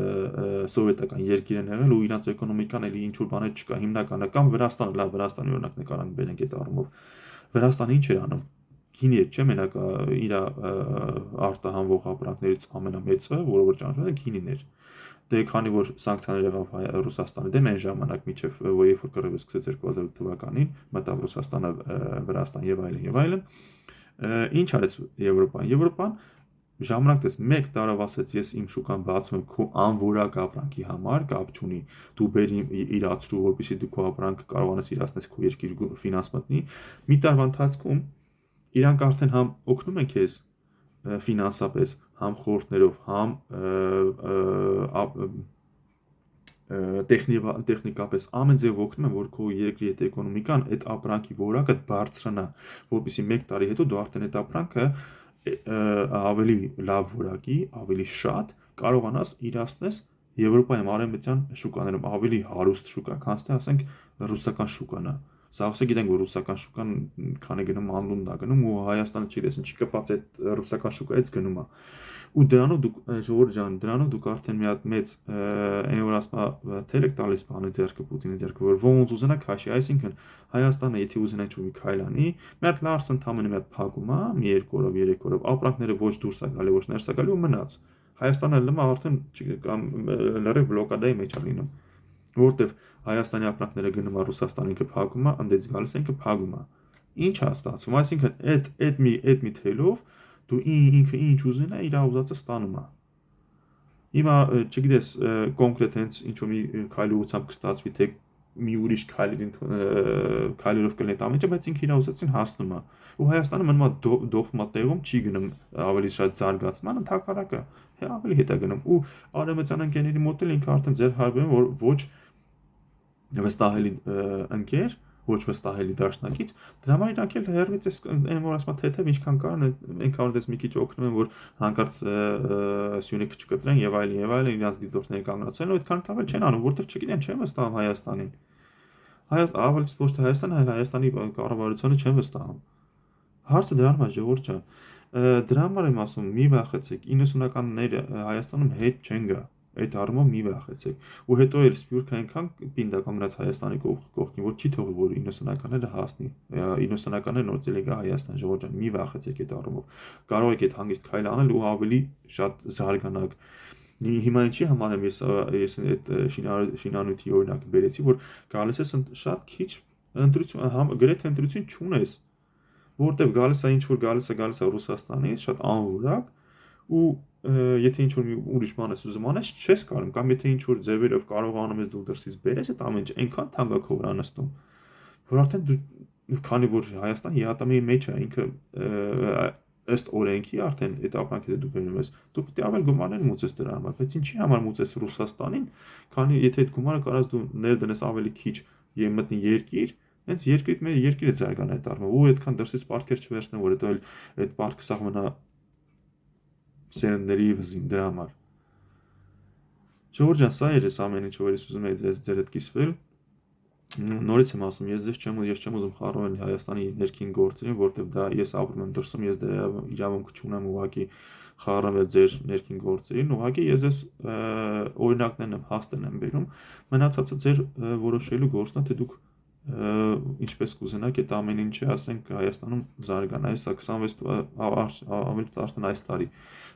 սովետական երկիր են եղել ու իրանց էկոնոմիկան էլի ինչ որ բաներ չկա, հիմնականը կամ Վրաստանը, լավ Վրաստանի օրինակն է կարան բերենք այդ առումով։ Վրաստանը ինչ էր անում։ Գինի չէ մենակ իր արտահանվող ապրանքներից ամենամեծը, որը որ ճանաչված է գինին էր։ Դե քանի որ սանկցիաներ եղավ Ռուսաստանի դեմ այն ժամանակ միջև երբ որ կռիվը սկսեց 2008 թվականին, մտավ Ռուսաստանը, Վրաստան եւ այլն, ինչ արեց Եվրոպան ժամանակ դες 1 տարով ասեց ես իմ շուկան բացում եմ քո անորակ ապրանքի համար, կապ չունի, դու բերի իրացրու, որպեսզի դու քո ապրանքը կարողանաս իրացնես քո երկիր ֆինանս մտնի, մի տարվա ընթացքում իրանք արդեն համ օգնում են քեզ ֆինանսապես, համ խորհուրդներով, համ տեխնիկապես ամեն ձև օգնում են, որ քո երկրի հետ էկոնոմիկան այդ ապրանքի որակը բարձրանա, որպեսզի 1 տարի հետո դու արդեն այդ ապրանքը ավելի լավ որակի, ավելի շատ կարողանաս իրացնես Եվրոպայում արևմտյան շուկաներում ավելի հարուստ շուկա, քան թե ասենք ռուսական շուկան է։ Սաղսը գիտենք, որ ռուսական շուկան քանի գնում անդունդա գնում ու Հայաստանը չգիտես ինչի կպած այդ ռուսական շուկայից գնում է։ Ու դրանով դուք ժողովուրդ ջան, դրանով դուք արդեն մի հատ մեծ այն որ ասма թելեք տալիս բանը ձեռքը Պուտինի ձեռքը, որ ոնց ուզենա քաշի, այսինքն Հայաստանը եթե ուզենա ինչ-որ քայլ անի, մի հատ լարս ընդամենը մի հատ փակում է, մի 2 օրով, 3 օրով, ապրանքները ոչ դուրս է գալի, ոչ ներս է գալի ու մնաց։ Հայաստանը լմա արդեն կամ լրիվ բլոկադայի մեջ է լինում, որտեվ Հայաստանի ապրանքները գնում է Ռուսաստան ինքը փակում է, անդից գալիս ինքը փակում է։ Ինչ է ստացվում, այսինքն այդ մի թելով դու ինքը ինչ ուզենա իր ուզածը ստանում է։ Հիմա չգիտես կոնկրետ հենց ինչ որ մի քայլուղությամբ կստացվի թե մի ուրիշ քայլերով կլինի ամենը, բայց ինքը իր ուզածին հասնում է։ Ու Հայաստանը մնում է դոփմա տեղում չի գնում ավելի շատ զարգացման, ընդհակառակը ավելի հետ է գնում։ Ու արևմտյան ընկերների մոտ էլ ինքը արդեն ձեր հարբերում որ ոչ վստահելի ընկեր, ոչ վստահելի դաշնակից, դրա համար իրանք էլ հերվից այն որ ասма թեթև ինչքան կան, այնքան դες մի քիչ օգնում են, որ հանկարծ սյունիքը չկտրեն եւ այլն, իրancs դիտորդները կանգնացնեն, ու այդքան տավել չեն անում, որտեղ չգիտեն, չեն վստահում Հայաստանին։ Ավելի ոչ թե Հայաստանը, այլ Հայաստանի կառավարությանը չեն վստահում։ Հարցը դրանում է ժողովուրդ ջան։ Դրա համար եմ ասում, մի վախեցեք, 90-ականները Հայաստանում հետ չեն գա։ Այդ առումով մի վախեցեք։ Ու հետո էլ Սփյուռքը այնքան պինդ է կանգնած Հայաստանի կողքին, որ չի թողի որ 90-ականները հասնի։ 90-ականները նոր ծելի գա Հայաստան, ժողովուրդ ջան, մի վախեցեք այդ առումով։ Կարող եք այդ հանգիստ քայլ անել ու ավելի շատ զարգանալ։ Հիմա ինչի համար եմ ես այդ շինանյութի օրինակը բերեցի, որ գալիս ես շատ քիչ ընտրություն, գրեթե ընտրություն չունես, որտեվ գալիս է ինչ որ գալիս է Ռուսաստանից, շատ անորակ ու եթե ինչ որ մի ուրիշ բան ես ուզում անես, չես կարող, կամ եթե ինչ որ ձևերով կարողանում ես դու դրսից բերես, այդ ամենը այնքան թանկագով է նստում, որ արդեն դու քանի որ Հայաստանը ԵԱՏՄ-ի մեջ է, ինքը ըստ օրենքի արդեն այդ ապրանքը դու բերում ես, դու պետք է ավել գումարներ մուծես դրա համար, բայց ինչի համար մուծես Ռուսաստանին, քանի եթե այդ գումարը կարաս դու ներդնես ավելի քիչ եւ մտնի երկիր, հենց երկիրը զարգանա այդ առումով, ու այդքան դրսից պարտքեր չվերցնեն, որ հետո այդ պարտքը սա մնա սերնդերի վզին դրա համար։ Ժողովուրդ ջան, սա էր այս ամեն ինչը, որ ես ուզում եի ձեր հետ կիսվել։ Նորից եմ ասում, ես չեմ ուզում խառնվել Հայաստանի ներքին գործերին, որտեղ դա ես ապրում եմ դրսում, ես դրա իրավունք չունեմ ուղղակի խառնվել ձեր ներքին գործերին, ուղղակի ես օրինակներն եմ հաստեն եմ բերում, մնացածը ձեր որոշելու գործն է, թե դուք ինչպես կուզենաք այդ ամեն ինչը, ասենք Հայաստանում զարգանա, հեսա 26 ավելի արդեն այս տարի,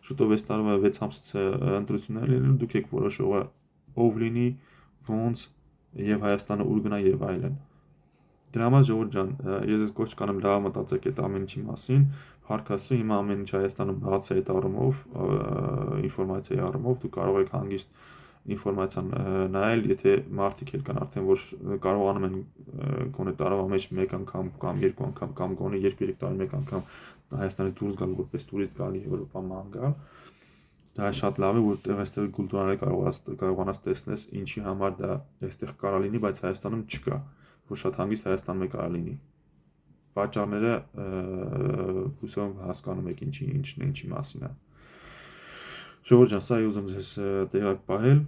շուտով այս տարվա 6 ամսից ընտրություններ լինելու, դուք եք որոշողը ով լինի, ոնց եւ Հայաստանը ուր գնա եւ այլն։ Դրա համար ժողովուրդ ջան, ես կոչ կանեմ լավ մտածեք այդ ամեն ինչի մասին, հարկաստու հիմա ամեն ինչ Հայաստանում բաց է այդ առումով, ինֆորմացիայի առումով, դուք կարող եք հանգիստ ինֆորմացիան նայել, եթե մարդիկ էլ կան արդեն որ կարողանում են գոնե տարվա մեջ 1 անգամ կամ 2 անգամ կամ գոնե 2-3 տարի 1 անգամ Հայաստանից դուրս գալ որպես տուրիստ գալ Եվրոպա ման գալ, դա շատ լավ է, որտեղ այստեղ կուլտուրաները կարողանաս տեսնես ինչի համար դա այստեղ կարա լինի, բայց Հայաստանում չկա, որ շատ հանգիստ Հայաստանում է կարա լինի։ Պատճառները հուսով հասկանում եք ինչի մասին է։ Ժողովուրդ ջան, սա ուզում ձեզ տեղակ պահել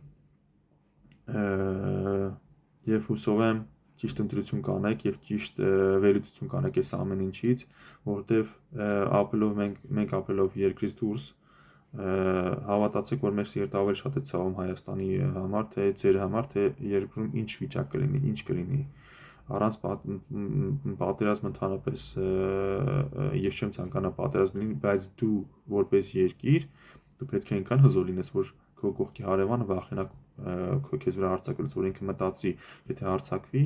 եւ հուսով եմ ճիշտ ընտրություն կանեք եւ ճիշտ վերլուծություն կանեք այս ամեն ինչից, որտեվ ապրելով մենք ապրելով երկրից դուրս հավատացեք, որ մեր սիրտը ավելի շատ է ցավում Հայաստանի համար, թե ձեր համար, թե երկրում ինչ վիճակ կլինի, ինչ կլինի։ Առանց պատերազմ ընդհանրապես ես չեմ ցանկանա պատերազմ լինի, բայց դու որպես երկիր դու պետք է այնքան հզոր լինես, որ քո կողքի հարևանը վախենա քո քեզ վրա հարձակվելուց, որ ինքը մտածի, եթե հարձակվի,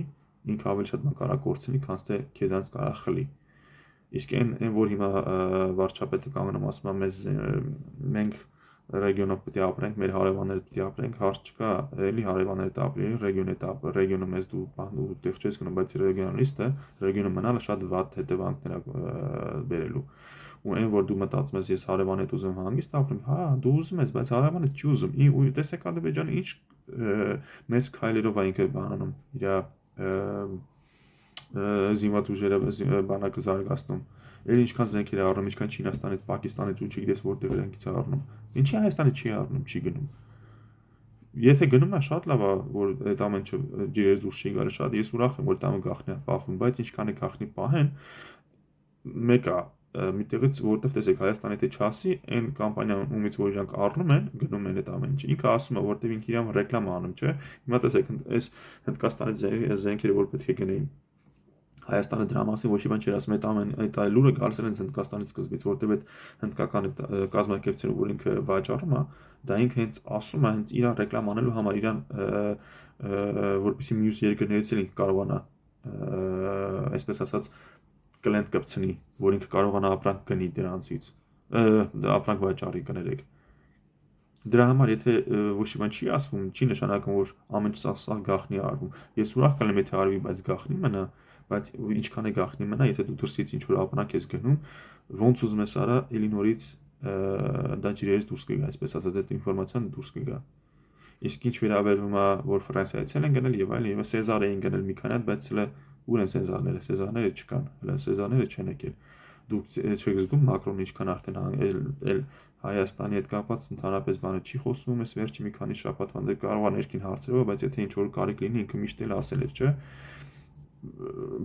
ինքը ավելի շատ բան կարա կորցնի, քան թե քեզանից կարա խլի։ Իսկ այն որ հիմա վարչապետը կանգնում ասում է մեզ մենք ռեգիոնով պետք է ապրենք, մեր հարևանները պետք է ապրենք, հարց չկա, էլի հարևանները պետք է ապրեն, ռեգիոնում ես դու տեղ չես գնում, բայց ռեգիոնալիստը ռեգիոնում մնալը շատ վատ հետևանքներ է բերելու։ Ու այն որ դու մտածում ես ես հարևան հետ ուզում հանգիստ ապրեմ, հա, դու ուզում ես, բայց հարևանը չի ուզում։ Ու տեսեք Ադրբեջանը ինչ մեծ քայլերով է ինքը բանանում, իր զինված ուժերը բանակը զարգացնում։ Էլ ինչքան զենքեր է առնում, ինչքան Չինաստանից, Պակիստանից ու չգիտես որտեղ իրենքից է առնում։ Ինչի Հայաստանը չի առնում, չի գնում։ Եթե գնում է շատ լավ է, որ այդ ամեն ինչը ջրերից դուրս չի գալի, շատ ես ուրախ եմ, որ դա գախնի է պահվում, բայց ինչքան է գախնի պահեն, մեկ է միտեղից, որովհետև տեսեք Հայաստանի եթե չասի, այն կամպանիան ումից որ իրանք առնում են, գնում են այդ ամեն ինչը։ Ինքը ասում է, որովհետև ինքը իրան ռեկլամ անում, չէ։ Հիմա տեսեք, այս Հնդկաստանից զենքերը որ պետք է գնային Հայաստանը դրա մասին ոչ մի բան չէր ասում, այդ լուրը գալիս էր Հնդկաստանից սկզբից, որովհետև այդ հնդկական կազմակերպությունը, որ ինքը վաճառում է, դա ինքը հենց ասում է, հենց իրան ռեկլամ անելու համար, իրան որպեսզի մյուս երկրներից էլ ինքը կարողանա, այսպես ասած, կլենտ կպցնի, որ ինքը կարողանա ապրանք գնի դրանցից, ապրանք վաճառի կներեք։ Դրա համար եթե ոչ մի բան չի ասվում, չի նշանակում, որ ամեն ինչ սա գախնի արվում։ Ես ուրախ կլինեմ, եթե արվի, բայց գախնի մնա, բայց ինչքան է գախնի մնա, եթե դու դրսից ինչ որ ապրանք ես գնում, ոնց ուզում ես արա, էլի նորից դա ջրերից դուրս կգա, այսպես ասած, այդ ինֆորմացիան դուրս կգա։ Իսկ ինչ վերաբերվում է, որ Ֆրանսիայից են գնել եւ այլն, եւ Սեզար էին գնել մի քանի հատ, բայց հələ ուր են Սեզարները չկան, հələ Սեզարները չեն եկել։ Դուք չեք զգում Մակրոնը ինչքան արդեն էլ Հայաստանի հետ կապված ընդհանրապես բանը չի խոսում, այս վերջի մի քանի շաբաթվա դե կարող է ներքին հարցերով, բայց եթե ինչ որ կարիք լինի, ինքը միշտ էլ ասել էր, չէ։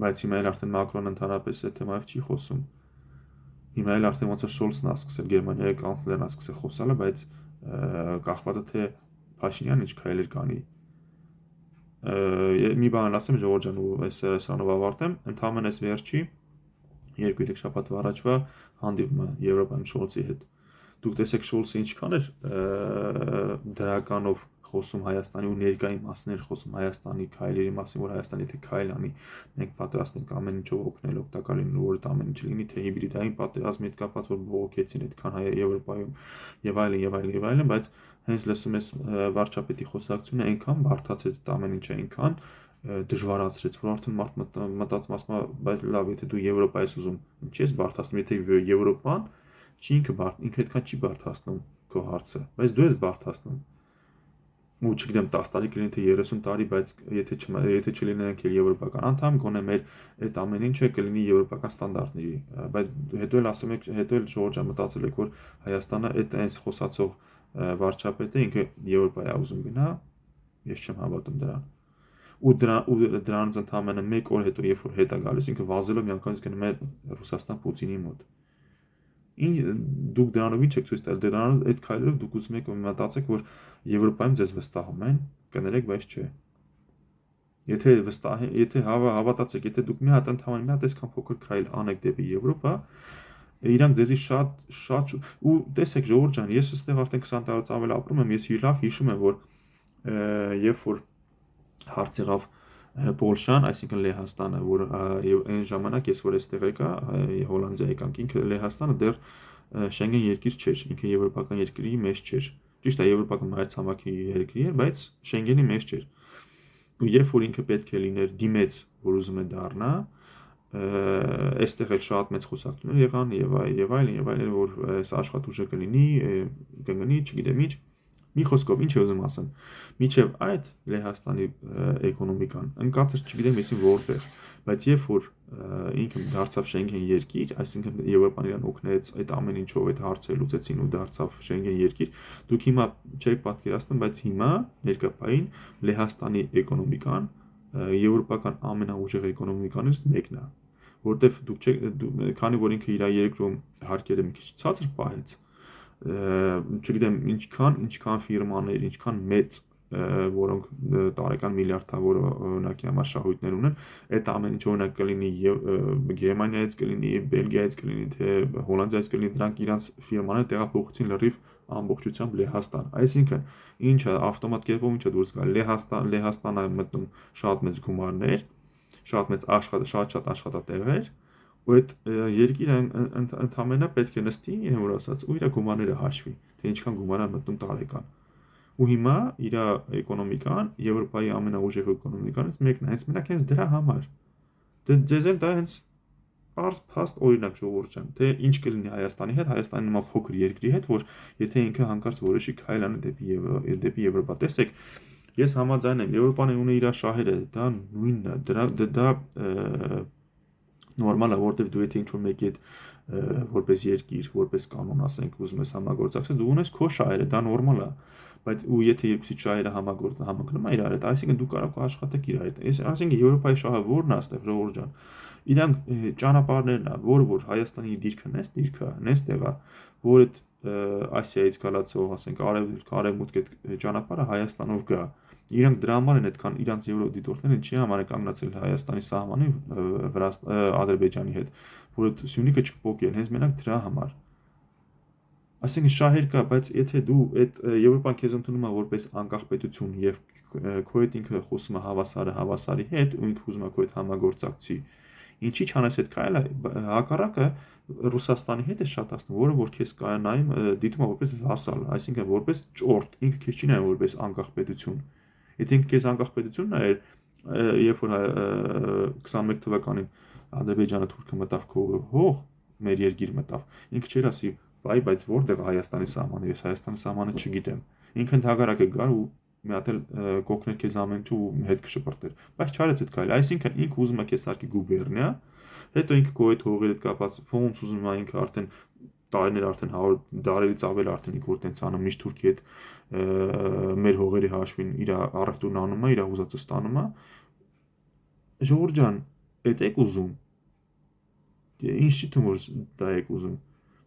Բայց հիմա էլ արդեն Մակրոնը ընդհանրապես այդ թեմայով չի խոսում։ Հիմա էլ արդեն ոնց է Շոլցն է սկսել Գերմանիայի կանցլերն է սկսել խոսալը, բայց կախված է թե Փաշինյանը ինչ քայլեր կանի։ Մի բան ասեմ Ժողովուրդ ջան, ու այս սրանով ավարտեմ, ընդհանրապես այս վերջի 2-3 շաբաթ առաջվա հանդիպումը Եվրոպայում Շոլցի հետ։ Դուք տեսեք Շոլցը ինչքան էր դրականով խոսում Հայաստանի ու ներկայի մասին էր խոսում Հայաստանի քայլերի մասին, որ Հայաստանը եթե քայլ անի, մենք պատրաստ ենք ամեն ինչով օգնել, օգտակար լինելու, որ ամեն ինչ լինի, թե հիբրիդային պատերազմի հետ կապված որ բողոքեցին այդքան հայ Եվրոպայում եւ այլն, բայց հենց լսում ես վարչապետի խոսակցությունը այնքան բարդացեց այդ ամեն ինչը, այնքան դժվարացրեց, որ արդեն մարդ մտածում ասում է, բայց լավ, եթե դու Եվրոպա ես ուզում, ինչ ես բարդացնում, եթե Եվրոպան չի ինքը այդքան չի բարդացնում քո հարցը, բայց դու ես բարդացնում։ Ու չգիտեմ 10 տարի կլինի թե 30 տարի, բայց եթե չլինենք էլ եվրոպական անդամ, գոնե մեր այդ ամեն ինչը կլինի եվրոպական ստանդարտների, բայց հետո էլ ասում եք, հետո էլ Ժողովուրդ մտածել եք, որ Հայաստանը այդ այնս խոսացող վարչապետը ինքը Եվրոպա է ուզում գնա, ես չեմ հավատում դրան։ Ու դրանից ընդհանրապես 1 օր հետո, երբ որ հետ է գալիս, ինքը վազելով միանգամից գնում է Ռուսաստան Պուտինի մոտ։ Դուք դրանով ինչ եք ցույց տալ, դրանով այդ քայլերով դուք ուզում եք մտածեք, որ Եվրոպայում ձեզ վստահում են, կներեք, բայց չէ։ Եթե եթե հավատացեք, եթե դուք մի հատ ընդհանրապես մի հատ այսքան փոքր քայլ անեք դեպի Եվրոպա, իրանք ձեզի շատ ու տեսեք Ժողովուրդ ջան, ես այստեղ արդեն 20 տարուց ավել ապրում եմ, ես լավ հիշում եմ, որ երբ որ հարց եղավ Պոլշան, այսինքն Լեհաստանը, որ այն ժամանակ ես որ այստեղ եկա, Հոլանդիա եկանք, ինքը Լեհաստանը դեռ Շենգեն երկիր չէր, ինքը եվրոպական երկրի մեջ չէր։ Ճիշտ է, եվրոպական մայրցամաքի երկրի էր, բայց Շենգենի մեջ չէր։ Ու երբ որ ինքը պետք է լիներ դիմեց, որ ուզում է դառնա, այստեղ էլ շատ մեծ խոսակցություններ եղան եւ այլն, որ այս աշխատուժը կլինի, կգնի, չգիտեմ ինչ։ Մի խոսքով ինչ է ուզում ասեմ, միջև այդ Լեհաստանի էկոնոմիկան ընկած էր չգիտեմ եսին որտեղ, բայց երբ որ ինքը դարձավ Շենգեն երկիր, այսինքն Եվրոպան իրան օգնեց այդ ամեն ինչով այդ հարցերը լուծեցին ու դարձավ Շենգեն երկիր, դուք հիմա չեք պատկերացնում, բայց հիմա ներկայային Լեհաստանի էկոնոմիկան եվրոպական ամենաուժեղ էկոնոմիկաներից մեկն է, որտեվ դուք չեք, քանի որ ինքը իր երկրում հարկերը մի քիչ ցածր պահեց, չգիտեմ ինչքան ֆիրմաներ, ինչքան մեծ, որոնք տարեկան միլիարդավոր օրինակի համար շահույթներ ունեն, այդ ամեն ինչ օրինակ կլինի Գերմանիայից կլինի, Բելգիայից կլինի, թե Հոլանդիայից կլինի, դրանք իրանց ֆիրմաները տեղափոխեցին լրիվ ամբողջությամբ Լեհաստան։ Այսինքն, ինչը ավտոմատ կերպով ինչը դուրս գալ Լեհաստանը մտնում շատ մեծ գումարներ, շատ աշխատատեղեր, ու այդ երկիրը ընդհանրապես պետք է նստի, որ ասած, ու իր գումարները հաշվի, թե ինչքան գումար է մտնում տարեկան։ Ու հիմա իր էկոնոմիկան Եվրոպայի ամենաուժեղ էկոնոմիկանից մեկն է, հենց մենակ հենց դրա համար։ Ձեզ էլ դա հենց պարզ փաստ օրինակ Ժողովուրդ ջան, թե ինչ կլինի Հայաստանի հետ, Հայաստանի նման փոքր երկրի հետ, որ եթե ինքը հանկարծ որոշի քայլ անի դեպի Եվրոպա, տեսեք, ես համաձայն եմ, Եվրոպան ունի իր շահերը, դա նույնն է, դա նորմալ է, որտեղ դու եթե ինչ-որ մեկի հետ որպես երկիր, որպես կանոն ասենք, ուզում ես համագործակցել, դու ունես քո շահերը, դա նորմալ է, բայց ու եթե երկուսի շահերը համագնում է իրար հետ, այսինքն դու կարող ես աշխատեք իրար հետ։ Այսինքն Եվրոպայի շահը որն է այստեղ, ժողովուրդ ջան։ Իրանք ճանապարհներն է, որ Հայաստանի դիրքը նես տեղա, որ այդ Ասիայից գալացող, ասենք արևմուտք այդ ճանապարհը Հայաստանով գա։ Իրանք դրա համար են այդքան իրանք եվրոդիտորդները ինչի համար են կանգնացել Հայաստանի սահմանի վրա Ադրբեջանի հետ, որ այդ Սյունիքը չփոկեն, հենց մենակ դրա համար։ Այսինքն շահեր կա, բայց եթե դու այդ Եվրոպան քեզ ընդունում է որպես անկախ պետություն եւ քո հետ ինքը խոսում է հավասարի հետ ու ինքը ուզում է քո հետ համագործակցի, ինչի չանես այդ քայլը, հակառակը Ռուսաստանի հետ է շատացնում, որը որ քեզ կայանայում դիտում է որպես վասալ, այսինքն որպես ճորտ, ինքը քեզ չի նայում որպես անկախ պետություն։ Եթե ինքը քեզ անկախ պետություն նայեր, երբ որ 21 թվականին Ադրբեջանը Թուրքը մտավ քո հող, մեր երկիր մտավ, ինքը չէր ասի, բայց որտեղ է Հայաստանի սահմանը, ես Հայաստանի սահմանը չգիտեմ։ Ինքը ընդհանրակը գար ու մի հատ էլ կօգներ քեզ ամեն ինչու հետ կշպրտեր, բայց չարեց այդ քայլը, այսինքն ինքը ուզում է քեզ սարքի գուբերնիա, հետո ինքը քո հետ հողերի հետ կապած ոնց ուզում է ինքը արդեն տարիներ արդեն 100 դարերից ավել արդեն ինքը որ տենց անում միշտ Թուրքի հետ մեր հողերի հաշվին իր առևտուրն անում է, իր ուզածը ստանում է։ Ժողովուրդ ջան, այդ եք ուզում։ Ինչ չթվում որ դա եք ուզում։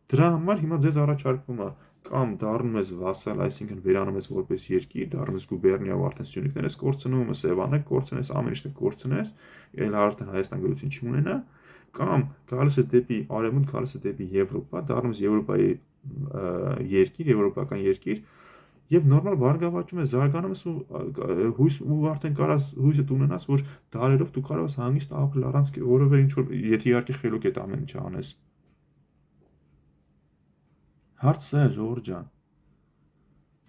Դրա համար հիմա ձեզ առաջարկվում է կամ դառնում ես վասալ, այսինքն վերանում ես որպես երկիր, դառնում ես գուբերնիա ու արդեն Սյունիքներս կորցնում, Սևանը կորցնես, ամեն ինչը կորցնես, այլ արդեն Հայաստան գույություն չունենա, կամ գալիս ես դեպի արևմուտք, գալիս ես դեպի Եվրոպա, դառնում ես Եվրոպայի երկիր, եվրոպական երկիր եւ նորմալ բարգավաճում ես, զարգանում ես ու արդեն կարաս հույսդ ունենաս, որ դարերով դու կարող ես հանգիստ ապրել առանց որևէ ինչ որ եթե իհարկե խելոք այդ ամեն ինչը անես։ Հարցը է, ժողովուրդ ջան։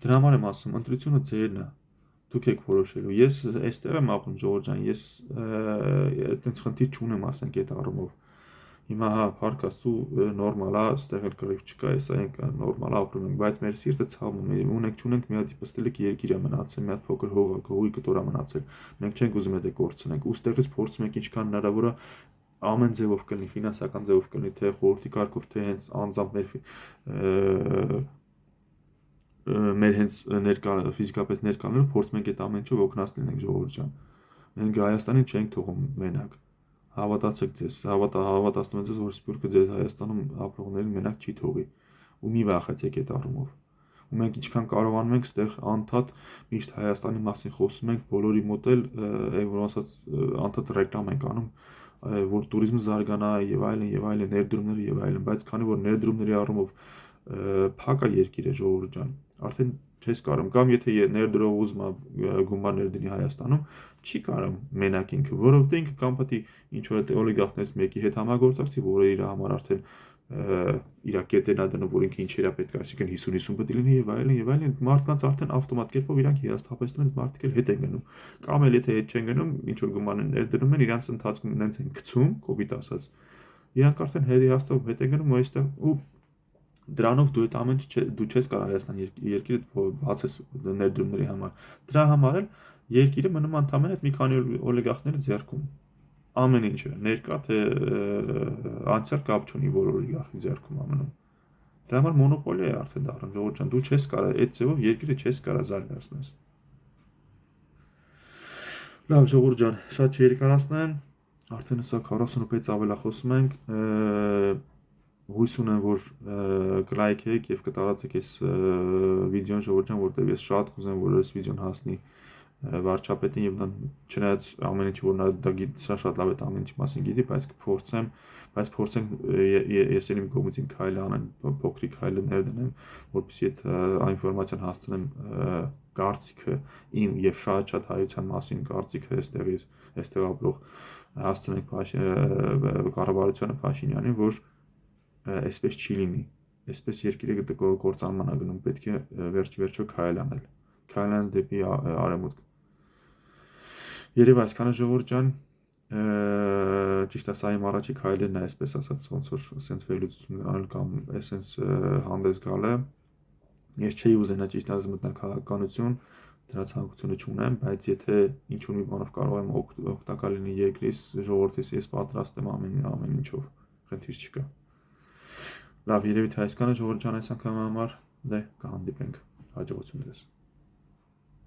Դրա համար եմ ասում, ընտրությունը ձերն է։ Դուք եք որոշելու։ Ես այստեղ եմ ապրում, ժողովուրդ ջան, ես այդպես խնդիր չունեմ, ասենք այդ առումով։ Հիմա հա, փառք Աստծո, նորմալ է, այստեղ էլ կռիվ չկա, ես այնք նորմալ ապրում ենք, բայց մեր սիրտը ցավում է։ Ունենք մի հատ պստելիկ երկիր է մնացել, մի հատ փոքր հողի կտոր է մնացել։ Մենք չենք ուզում այդ կորցնենք։ Ու ստեղից փորձում ենք ինչքան հնարավոր է ամեն ձևով կլինի, ֆինանսական ձևով կլինի, թե խորհրդի կարգով, թե հենց անձամբ մեր հենց ֆիզիկապես ներկանալով փորձում ենք այդ ամեն ինչով օգնած լինենք, ժողովուրդ ջան։ Մենք Հայաստանին չենք թողում մենակ։ Հավատացեք ձեզ, հավատացնում եմ ձեզ, որ Սփյուռքը ձեզ Հայաստանում ապրողներին մենակ չի թողի։ Ու մի վախեցեք այդ առումով։ Ու մենք ինչքան կարողանում ենք ստեղ անդադ միշտ Հայաստանի մասին խոսում ենք, բոլորի մոտ էլ որ ասած անդադ ռեկլամ ենք անում, որ туриզմը զարգանա եւ այլն, ներդրումները եւ այլն, բայց քանի որ ներդրումների առումով փակ է երկիրը, ժողովուրդ ջան, արդեն չես կարող, կամ եթե ներդրող ուզում է գումար ներդնի Հայաստանում, չի կարող մենակ ինքը, որովհետեւ ինքը կամ պետք է ինչ որ օլիգարխներից մեկի հետ համագործակցի, որը իր համար արդեն իր կետերն է դնում, որ ինքը ինչերա պետք է, այսինքն 50-50 պետք է լինի եւ այլն, մարդկանց արդեն ավտոմատ կերպով իրանք հիասթափեցնում են, մարդիկ էլ հետ են գնում, կամ էլ եթե հետ չեն գնում, ինչ որ գումարներ ներդնում են, իրանց ընթացքում նենց են գցում, կոպիտ ասած, իրանք արդեն հիասթափ հետ են գնում, ու այստեղ ու դրանով դու այդ ամեն ինչ դու չես կարող Հայաստան երկիրը բացես ներդրումների համար։ Դրա համար էլ երկիրը մնում ընդամենը այդ մի քանի օլիգարխների ձեռքում։ Ամեն ինչը ներկա թե անցյալ կապ չունի, որ օլիգարխի ձեռքում ամնում։ Դրա համար մոնոպոլիա է արդեն դառնում, ժողովուրդ ջան, դու չես կարող այդ ձևով երկիրը չես կարող զարգացնես։ Լավ, ժողովուրդ ջան, շատ չերկարացնեմ, արդեն հեսա 40 րոպեից ավել խոսում ենք, հույս ունեմ, որ կլայքեք եւ կտարածեք այս վիդեոն, ժողովուրդ ջան, որտեղ ես շատ կուզեմ, որ այս վիդեոն հասնի վարչապետին եւ նա չնայած ամեն ինչ որ նա դա շատ լավ է ամեն ինչ մասին գիտի, բայց փորձենք ես էլ իմ կողմից իմ քայլը անեմ, փոքրիկ քայլը ներդնեմ, որպեսզի այդ ինֆորմացիան հասցնեմ կարծիքը իմ եւ շատ հայության մասին կարծիքը այստեղ ապրող հասցնենք կառավարությանը Փաշինյանին, որ այսպես չի լինի, այսպես երկիրը կործանման է գնում, պետք է վերջ-վերջո քայլ անել դեպի արևմուտք։ Երևի այսքանը, ժողովուրդ ջան, ճիշտ է, սա իմ առաջի քայլերն է, այսպես ասած, ոնց որ ասենց վերլուծություն անել կամ այսպես հանդես գալը։ Ես չէի ուզենա ճիշտ ասած մտնել քաղաքականություն, դրա ցանկությունը չունեմ, բայց եթե ինչ-որ մի բանով կարող եմ օգտակար լինի երկրիս, ժողովրդիս, ես պատրաստ եմ ամեն ինչով, խնդիր չկա։ Լավ, երևի թե այսքանը, ժողովուրդ ջան, այս անգամ համար դե կհանդիպենք, հաջողություն ձեզ։